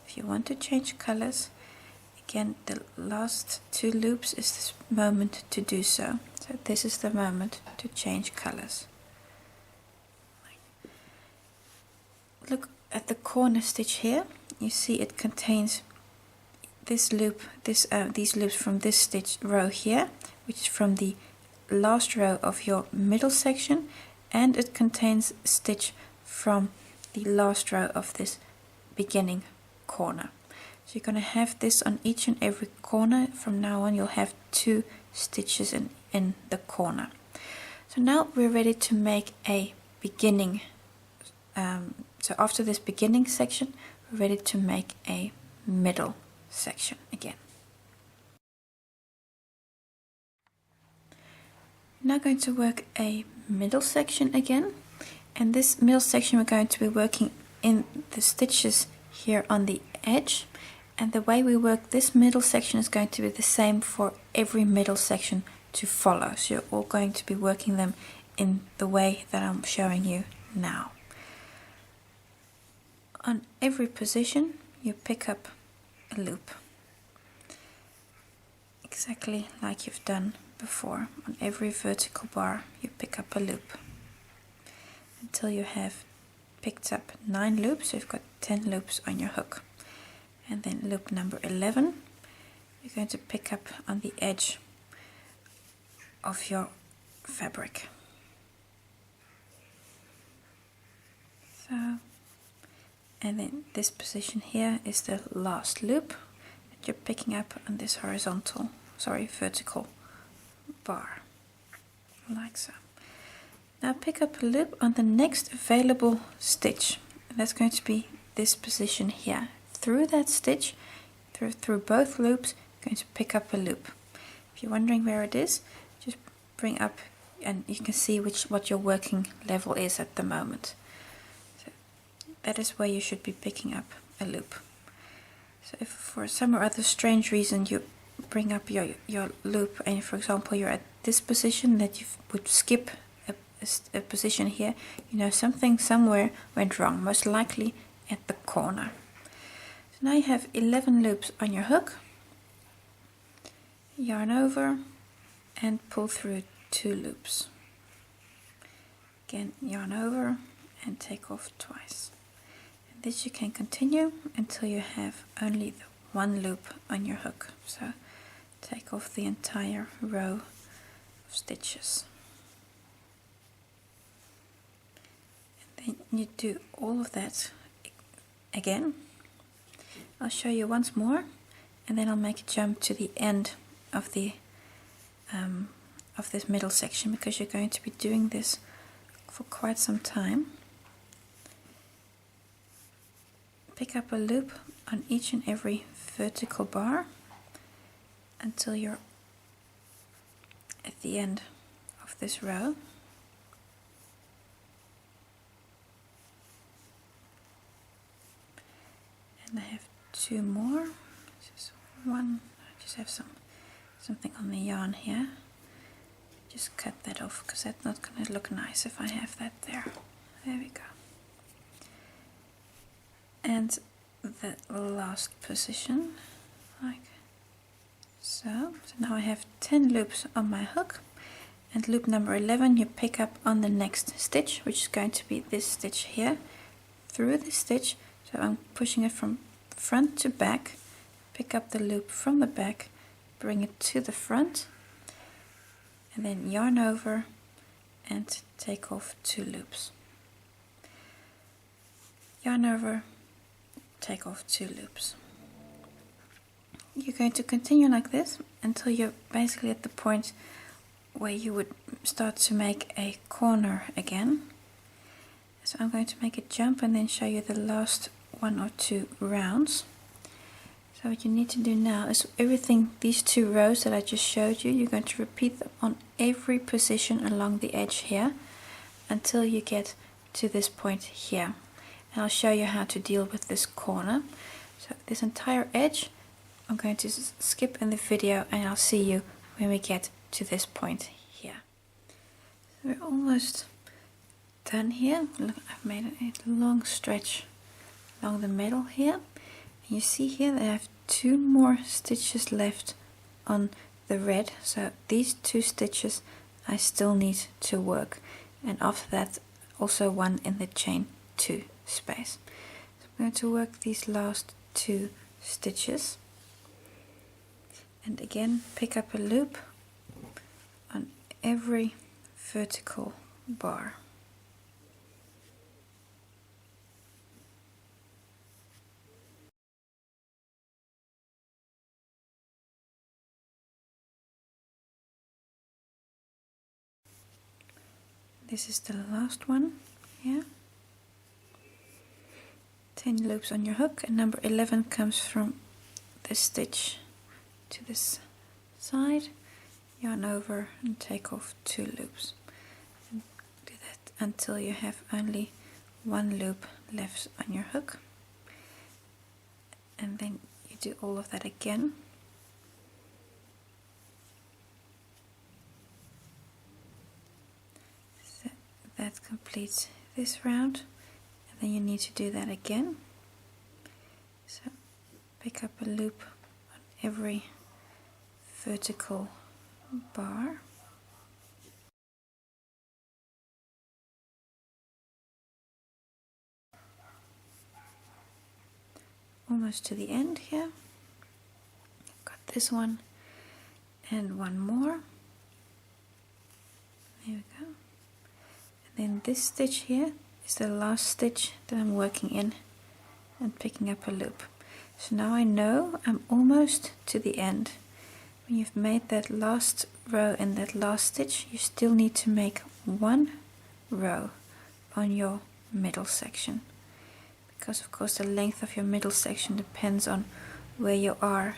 If you want to change colors, again, the last 2 loops is this moment to do so. So this is the moment to change colors. Look at the corner stitch here. You see it contains this loop, these loops from this stitch row here, which is from the last row of your middle section, and it contains stitch from the last row of this beginning corner. So you're going to have this on each and every corner. From now on you'll have 2 stitches in the corner. So now we're ready to make a beginning. So after this beginning section, we're ready to make a middle section again. Now going to work a middle section again, and this middle section we're going to be working in the stitches here on the edge, and the way we work this middle section is going to be the same for every middle section to follow. So you're all going to be working them in the way that I'm showing you now. On every position you pick up a loop, exactly like you've done before. On every vertical bar you pick up a loop until you have picked up 9 loops. So you've got 10 loops on your hook, and then loop number 11 you're going to pick up on the edge of your fabric. So, and then this position here is the last loop that you're picking up on this vertical bar, like so. Now pick up a loop on the next available stitch, and that's going to be this position here. Through that stitch, through both loops, you're going to pick up a loop. If you're wondering where it is, just bring up and you can see what your working level is at the moment. So that is where you should be picking up a loop. So if for some or other strange reason you bring up your loop, and for example you're at this position that you would skip a position here, you know something somewhere went wrong, most likely at the corner. So now you have 11 loops on your hook. Yarn over and pull through 2 loops. Again, yarn over and take off twice. And this you can continue until you have only the 1 loop on your hook. So take off the entire row of stitches. And then you do all of that again. I'll show you once more, and then I'll make a jump to the end of the of this middle section, because you're going to be doing this for quite some time. Pick up a loop on each and every vertical bar until you're at the end of this row. And I have 2 more. Just one. I just have something on the yarn here. Just cut that off because that's not going to look nice if I have that there. There we go. And the last position, like so. So now I have 10 loops on my hook, and loop number 11 you pick up on the next stitch, which is going to be this stitch here. Through this stitch, so I'm pushing it from front to back, pick up the loop from the back, bring it to the front, and then yarn over and take off 2 loops. Yarn over, take off 2 loops. You're going to continue like this until you're basically at the point where you would start to make a corner again. So I'm going to make a jump and then show you the last 1 or 2 rounds. So what you need to do now is everything, these 2 rows that I just showed you, you're going to repeat them on every position along the edge here until you get to this point here. And I'll show you how to deal with this corner. So this entire edge I'm going to skip in the video, and I'll see you when we get to this point here. So we're almost done here. Look, I've made a long stretch along the middle here, and you see here that I have 2 more stitches left on the red, so these 2 stitches I still need to work, and after that also 1 in the chain 2 space. So I'm going to work these last 2 stitches, and again pick up a loop on every vertical bar. This is the last one here. 10 loops on your hook, and number 11 comes from this stitch to this side, yarn over and take off 2 loops, and do that until you have only 1 loop left on your hook, and then you do all of that again. So that completes this round, and then you need to do that again. So pick up a loop on every vertical bar, almost to the end here. I've got this one and 1 more. There we go. And then this stitch here is the last stitch that I'm working in and picking up a loop. So now I know I'm almost to the end. When you've made that last row and that last stitch, you still need to make 1 row on your middle section, because of course the length of your middle section depends on where you are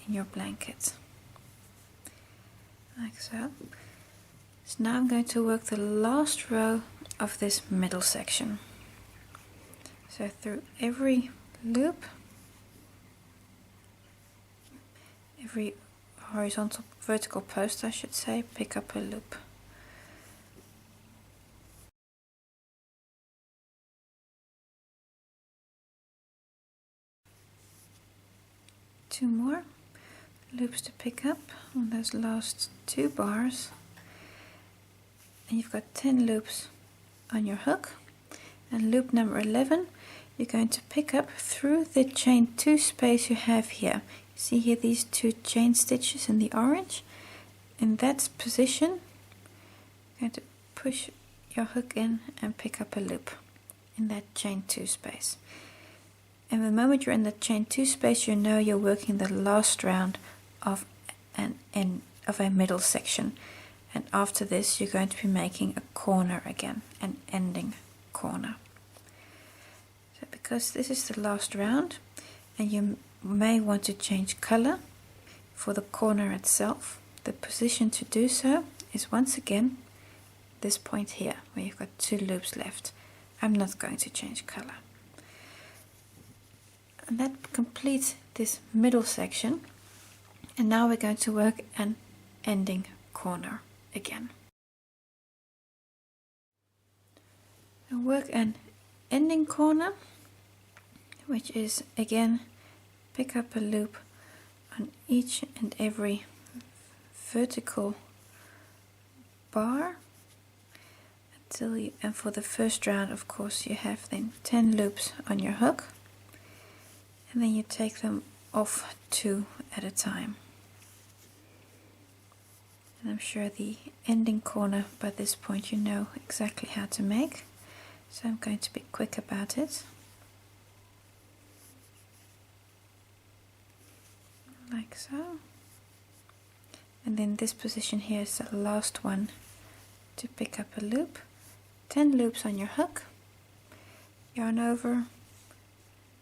in your blanket, like so. So now I'm going to work the last row of this middle section. So through every loop, every horizontal, vertical post I should say, pick up a loop. Two more loops to pick up on those last 2 bars, and you've got 10 loops on your hook, and loop number 11 you're going to pick up through the chain 2 space you have here. See here these 2 chain stitches in the orange? In that position, you're going to push your hook in and pick up a loop in that chain 2 space. And the moment you're in the chain 2 space, you know you're working the last round of a middle section. And after this, you're going to be making a corner again, an ending corner. So because this is the last round, and you may want to change color for the corner itself, the position to do so is once again this point here where you've got 2 loops left. I'm not going to change color. And that completes this middle section, and now we're going to work an ending corner again. And work an ending corner, which is again pick up a loop on each and every vertical bar until you, and for the first round of course you have then 10 loops on your hook, and then you take them off 2 at a time. And I'm sure the ending corner by this point you know exactly how to make, so I'm going to be quick about it. Like so. And then this position here is the last one to pick up a loop. 10 loops on your hook, yarn over,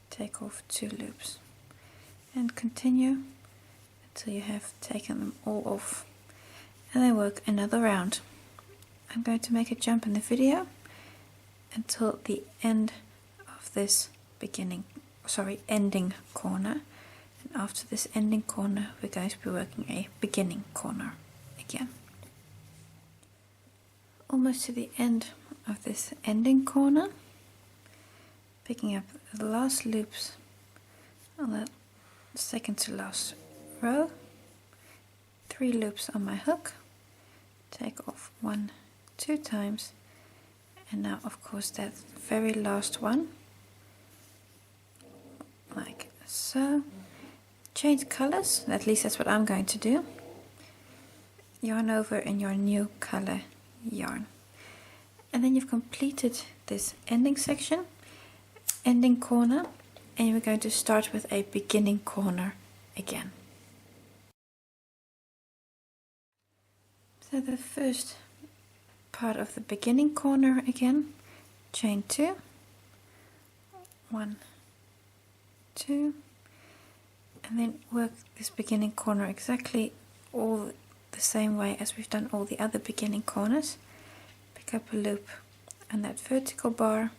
take off 2 loops, and continue until you have taken them all off, and then work another round. I'm going to make a jump in the video until the end of this ending corner, and after this ending corner we're going to be working a beginning corner again. Almost to the end of this ending corner, picking up the last loops on the second to last row, 3 loops on my hook, take off 1, 2 times, and now of course that very last one, like so. Change colors, at least that's what I'm going to do. Yarn over in your new color yarn. And then you've completed this ending section, ending corner, and we're going to start with a beginning corner again. So the first part of the beginning corner again, chain 2, 1, 2, and then work this beginning corner exactly all the same way as we've done all the other beginning corners. Pick up a loop on that vertical bar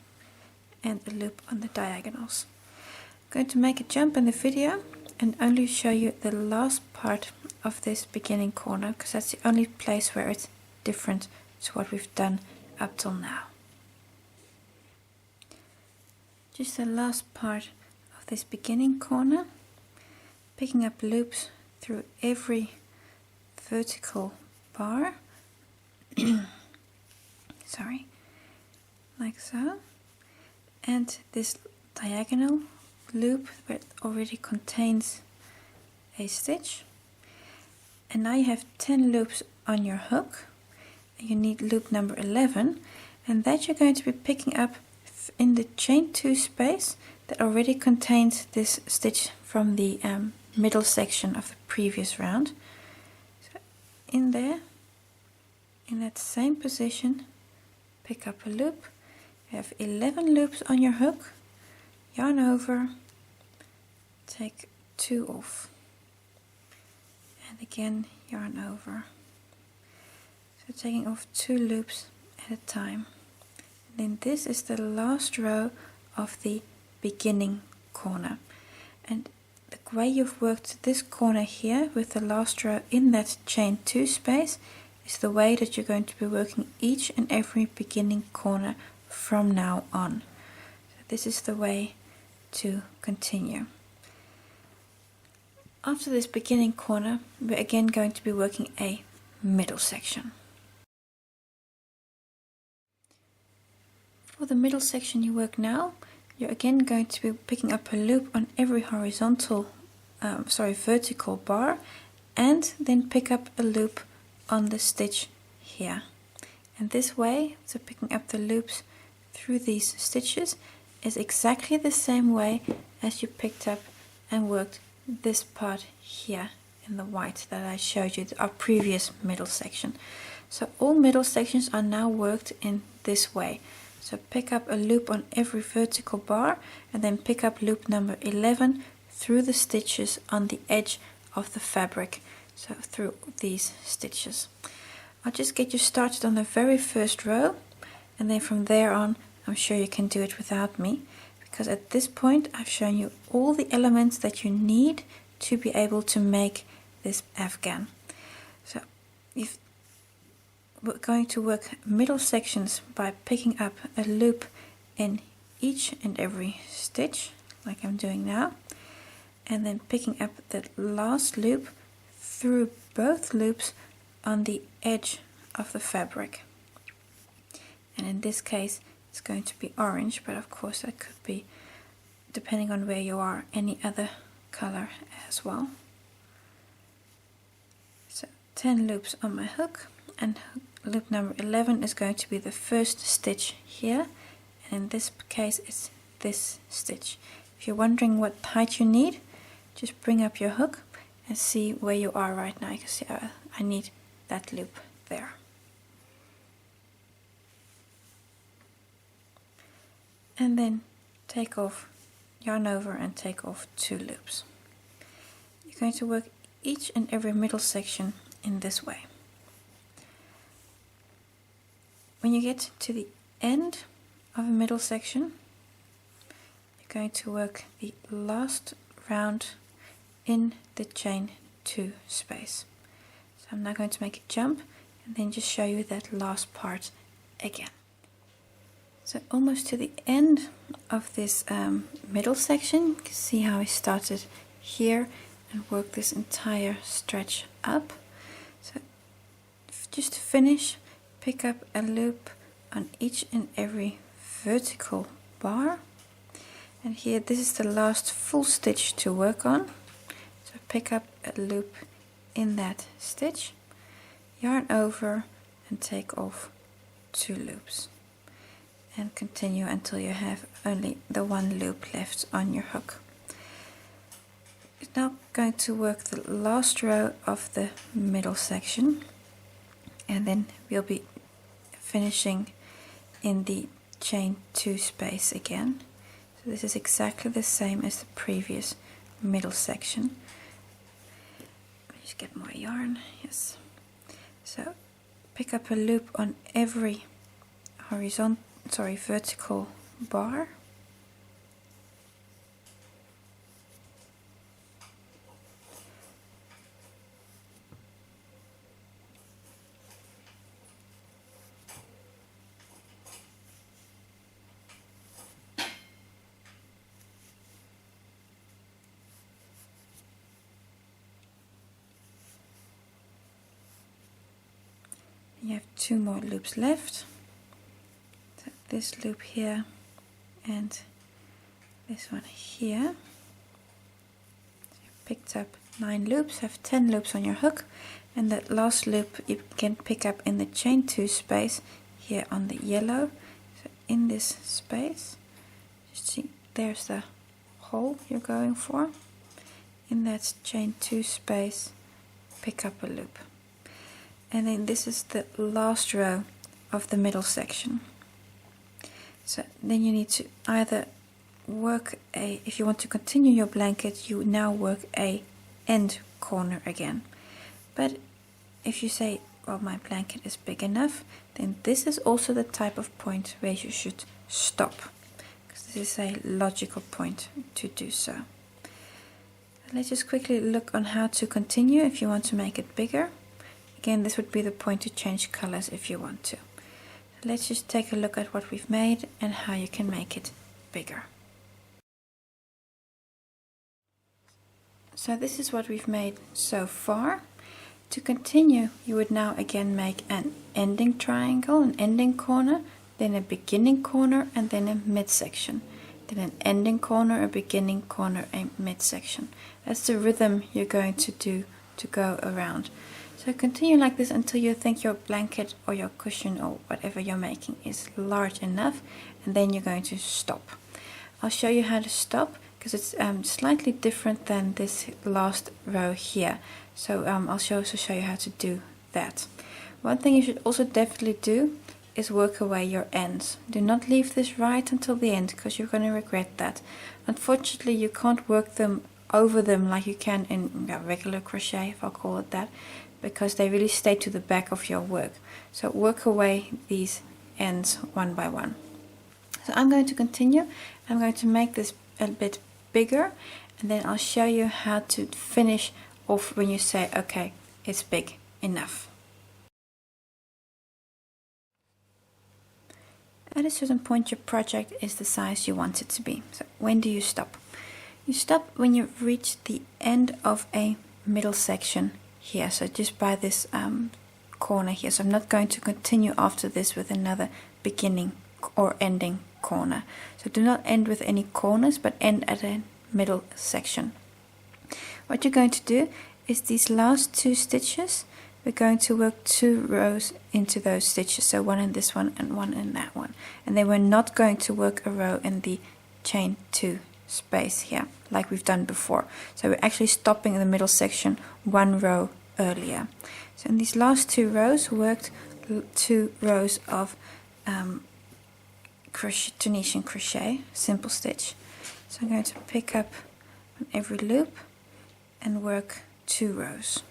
and a loop on the diagonals. I'm going to make a jump in the video and only show you the last part of this beginning corner, because that's the only place where it's different to what we've done up till now. Just the last part of this beginning corner, picking up loops through every vertical bar, sorry, like so, and this diagonal loop where it already contains a stitch. And now you have 10 loops on your hook, and you need loop number 11, and that you're going to be picking up in the chain 2 space that already contains this stitch from the middle section of the previous round. So in there, in that same position, pick up a loop. You have 11 loops on your hook, yarn over, take 2 off, and again yarn over. So taking off 2 loops at a time. And then this is the last row of the beginning corner, and the way you've worked this corner here with the last row in that chain 2 space is the way that you're going to be working each and every beginning corner from now on. So this is the way to continue. After this beginning corner, we're again going to be working a middle section. For the middle section you work now, you're again going to be picking up a loop on every vertical bar, and then pick up a loop on the stitch here. And this way, so picking up the loops through these stitches is exactly the same way as you picked up and worked this part here in the white that I showed you, our previous middle section. So all middle sections are now worked in this way. So pick up a loop on every vertical bar and then pick up loop number 11 through the stitches on the edge of the fabric, so through these stitches. I'll just get you started on the very first row, and then from there on I'm sure you can do it without me, because at this point I've shown you all the elements that you need to be able to make this Afghan. So if we're going to work middle sections by picking up a loop in each and every stitch like I'm doing now, and then picking up the last loop through both loops on the edge of the fabric. And in this case it's going to be orange, but of course that could be, depending on where you are, any other color as well. So 10 loops on my hook, and loop number 11 is going to be the first stitch here, and in this case it's this stitch. If you're wondering what height you need, just bring up your hook and see where you are right now. You can see I need that loop there. And then take off, yarn over and take off 2 loops. You're going to work each and every middle section in this way. When you get to the end of a middle section, you're going to work the last round in the chain 2 space. So I'm now going to make a jump and then just show you that last part again. So almost to the end of this middle section, you can see how I started here and work this entire stretch up. So just to finish, pick up a loop on each and every vertical bar, and here this is the last full stitch to work on. So pick up a loop in that stitch, yarn over and take off 2 loops, and continue until you have only the 1 loop left on your hook. We're now going to work the last row of the middle section, and then we'll be finishing in the chain 2 space again. So this is exactly the same as the previous middle section. Just get more yarn, yes. So pick up a loop on every vertical bar. You have 2 more loops left. So this loop here and this one here. So you picked up 9 loops, have 10 loops on your hook, and that last loop you can pick up in the chain 2 space here on the yellow. So in this space, just see there's the hole you're going for. In that chain 2 space, pick up a loop. And then this is the last row of the middle section. So then you need to either work if you want to continue your blanket, you now work a end corner again. But if you say, well, my blanket is big enough, then this is also the type of point where you should stop, because this is a logical point to do so. Let's just quickly look on how to continue if you want to make it bigger. Again, this would be the point to change colors if you want to. So let's just take a look at what we've made and how you can make it bigger. So this is what we've made so far. To continue, you would now again make an ending triangle, an ending corner, then a beginning corner, and then a midsection. Then an ending corner, a beginning corner, a midsection. That's the rhythm you're going to do to go around. So continue like this until you think your blanket or your cushion or whatever you're making is large enough, and then you're going to stop. I'll show you how to stop because it's slightly different than this last row here. So I'll also show you how to do that. One thing you should also definitely do is work away your ends. Do not leave this right until the end because you're going to regret that. Unfortunately, you can't work them over them like you can in regular crochet, if I'll call it that, because they really stay to the back of your work. So work away these ends one by one. So I'm going to continue. I'm going to make this a bit bigger, and then I'll show you how to finish off when you say, okay, it's big enough. At a certain point, your project is the size you want it to be. So when do you stop? You stop when you've reached the end of a middle section here, so just by this corner here. So I'm not going to continue after this with another beginning or ending corner. So do not end with any corners, but end at a middle section. What you're going to do is these last 2 stitches, we're going to work 2 rows into those stitches, so one in this one and one in that one, and then we're not going to work a row in the chain 2 space here like we've done before. So we're actually stopping in the middle section 1 row earlier. So in these last 2 rows, worked 2 rows of Tunisian crochet, simple stitch. So I'm going to pick up on every loop and work 2 rows.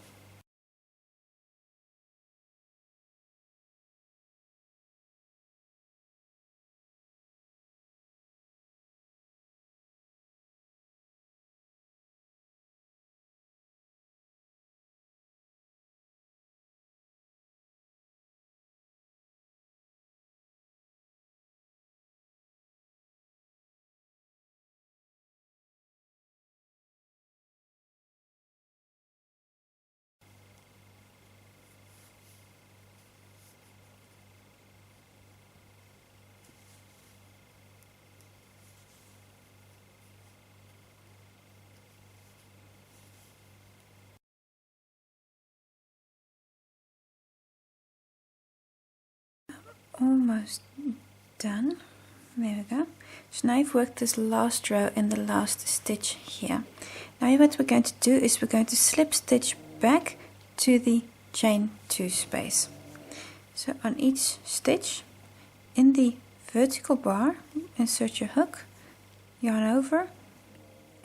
almost done. There we go. So now you've worked this last row in the last stitch here. Now what we're going to do is we're going to slip stitch back to the chain 2 space. So on each stitch in the vertical bar, insert your hook, yarn over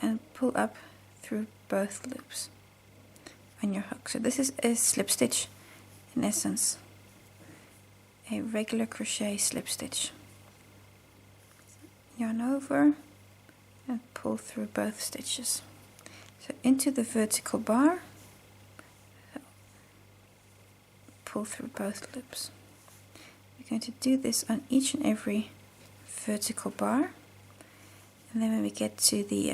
and pull up through both loops on your hook. So this is a slip stitch in essence, a regular crochet slip stitch. Yarn over and pull through both stitches. So into the vertical bar, pull through both loops. We're going to do this on each and every vertical bar, and then when we get to the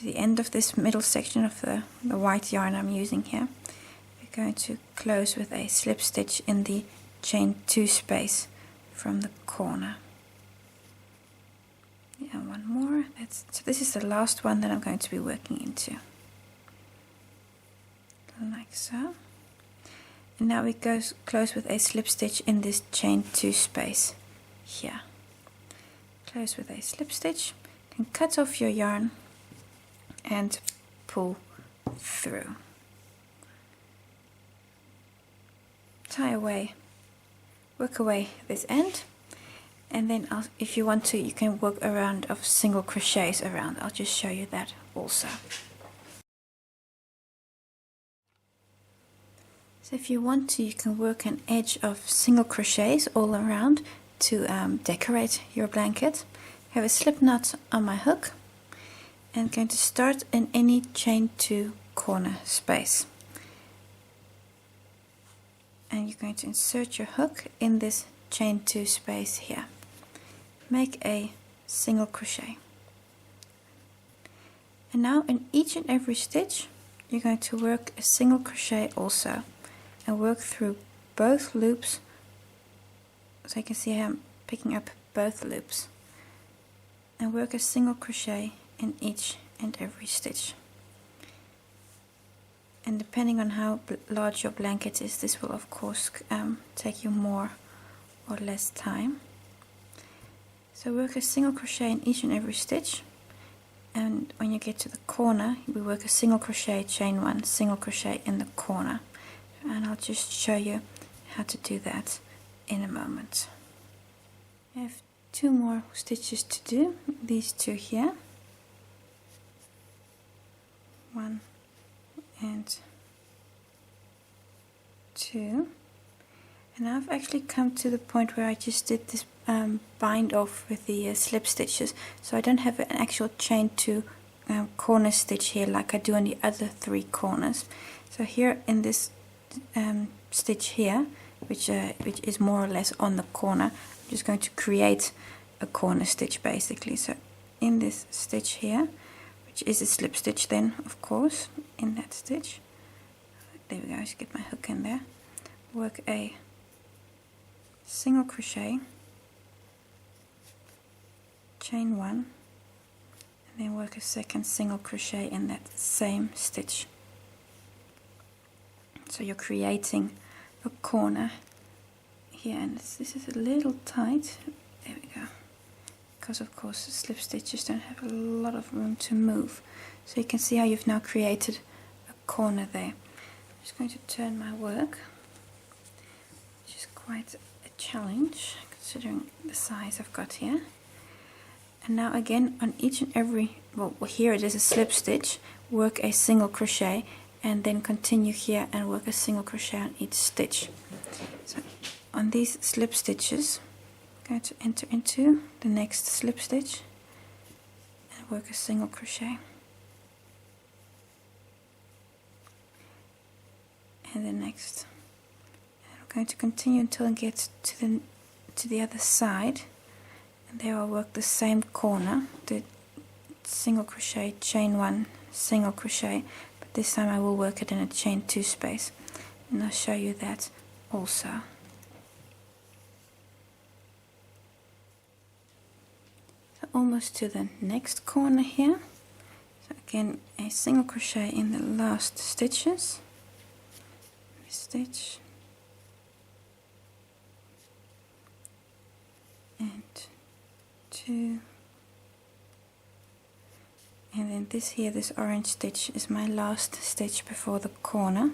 end of this middle section of the white yarn I'm using here, we're going to close with a slip stitch in the chain 2 space from the corner. And one more. So this is the last one that I'm going to be working into, like so. And now we go close with a slip stitch in this chain 2 space here. Close with a slip stitch, then cut off your yarn and pull through. Tie away, work away this end, and then if you want to, you can work around of single crochets around. I'll just show you that also. So if you want to, you can work an edge of single crochets all around to decorate your blanket. I have a slip knot on my hook and I'm going to start in any chain 2 corner space. And you're going to insert your hook in this chain 2 space here. Make a single crochet. And now in each and every stitch you're going to work a single crochet also, and work through both loops. So you can see I'm picking up both loops, and work a single crochet in each and every stitch. And depending on how large your blanket is, this will of course take you more or less time. So work a single crochet in each and every stitch, and when you get to the corner we work a single crochet, chain 1, single crochet in the corner. And I'll just show you how to do that in a moment. I have 2 more stitches to do, these 2 here, 1 and 2, and now I've actually come to the point where I just did this bind off with the slip stitches, so I don't have an actual chain 2 corner stitch here like I do on the other 3 corners. So here in this stitch here, which is more or less on the corner, I'm just going to create a corner stitch basically. So in this stitch here, which is a slip stitch then of course, in that stitch, there we go, I should get my hook in there, work a single crochet, chain 1, and then work a second single crochet in that same stitch. So you're creating a corner here, and this is a little tight, there we go, because of course the slip stitches don't have a lot of room to move. So you can see how you've now created a corner there. I'm just going to turn my work, which is quite a challenge considering the size I've got here. And now again on each and every, well here it is a slip stitch, work a single crochet, and then continue here and work a single crochet on each stitch. So on these slip stitches I'm going to enter into the next slip stitch and work a single crochet, and the next, and I'm going to continue until I get to the other side, and there I'll work the same corner, the single crochet, chain 1, single crochet, but this time I will work it in a chain 2 space, and I'll show you that also. So almost to the next corner here, so again a single crochet in the last stitches, stitch, 2, and then this orange stitch is my last stitch before the corner,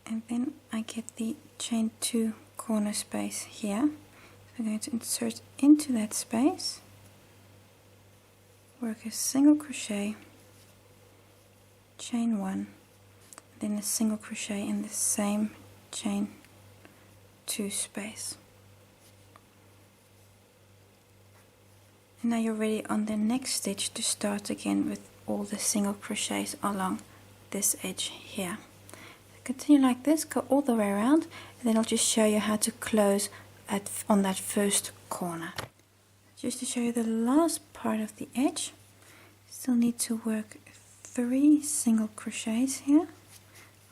and then I get the chain 2 corner space here. So I'm going to insert into that space, work a single crochet, chain 1, then a single crochet in the same chain 2 space. And now you're ready on the next stitch to start again with all the single crochets along this edge here. Continue like this, go all the way around, and then I'll just show you how to close on that first corner. Just to show you the last part of the edge, still need to work 3 single crochets here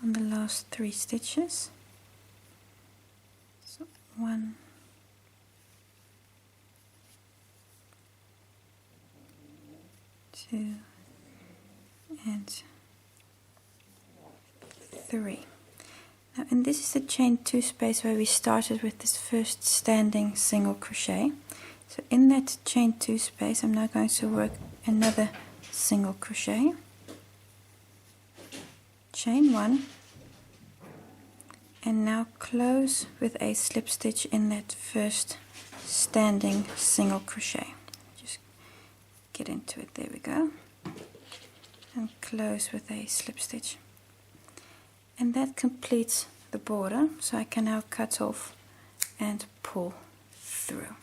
on the last 3 stitches. So 1, 2, and 3. Now, and this is the chain 2 space where we started with this first standing single crochet. So in that chain 2 space I'm now going to work another single crochet, chain 1, and now close with a slip stitch in that first standing single crochet. Just get into it, there we go, and close with a slip stitch. And that completes the border, so I can now cut off and pull through.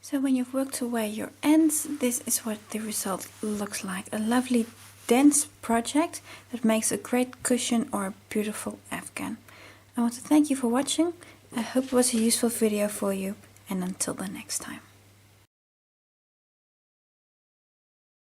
So when you've worked away your ends, this is what the result looks like. A lovely dense project that makes a great cushion or a beautiful Afghan. I want to thank you for watching. I hope it was a useful video for you, and until the next time.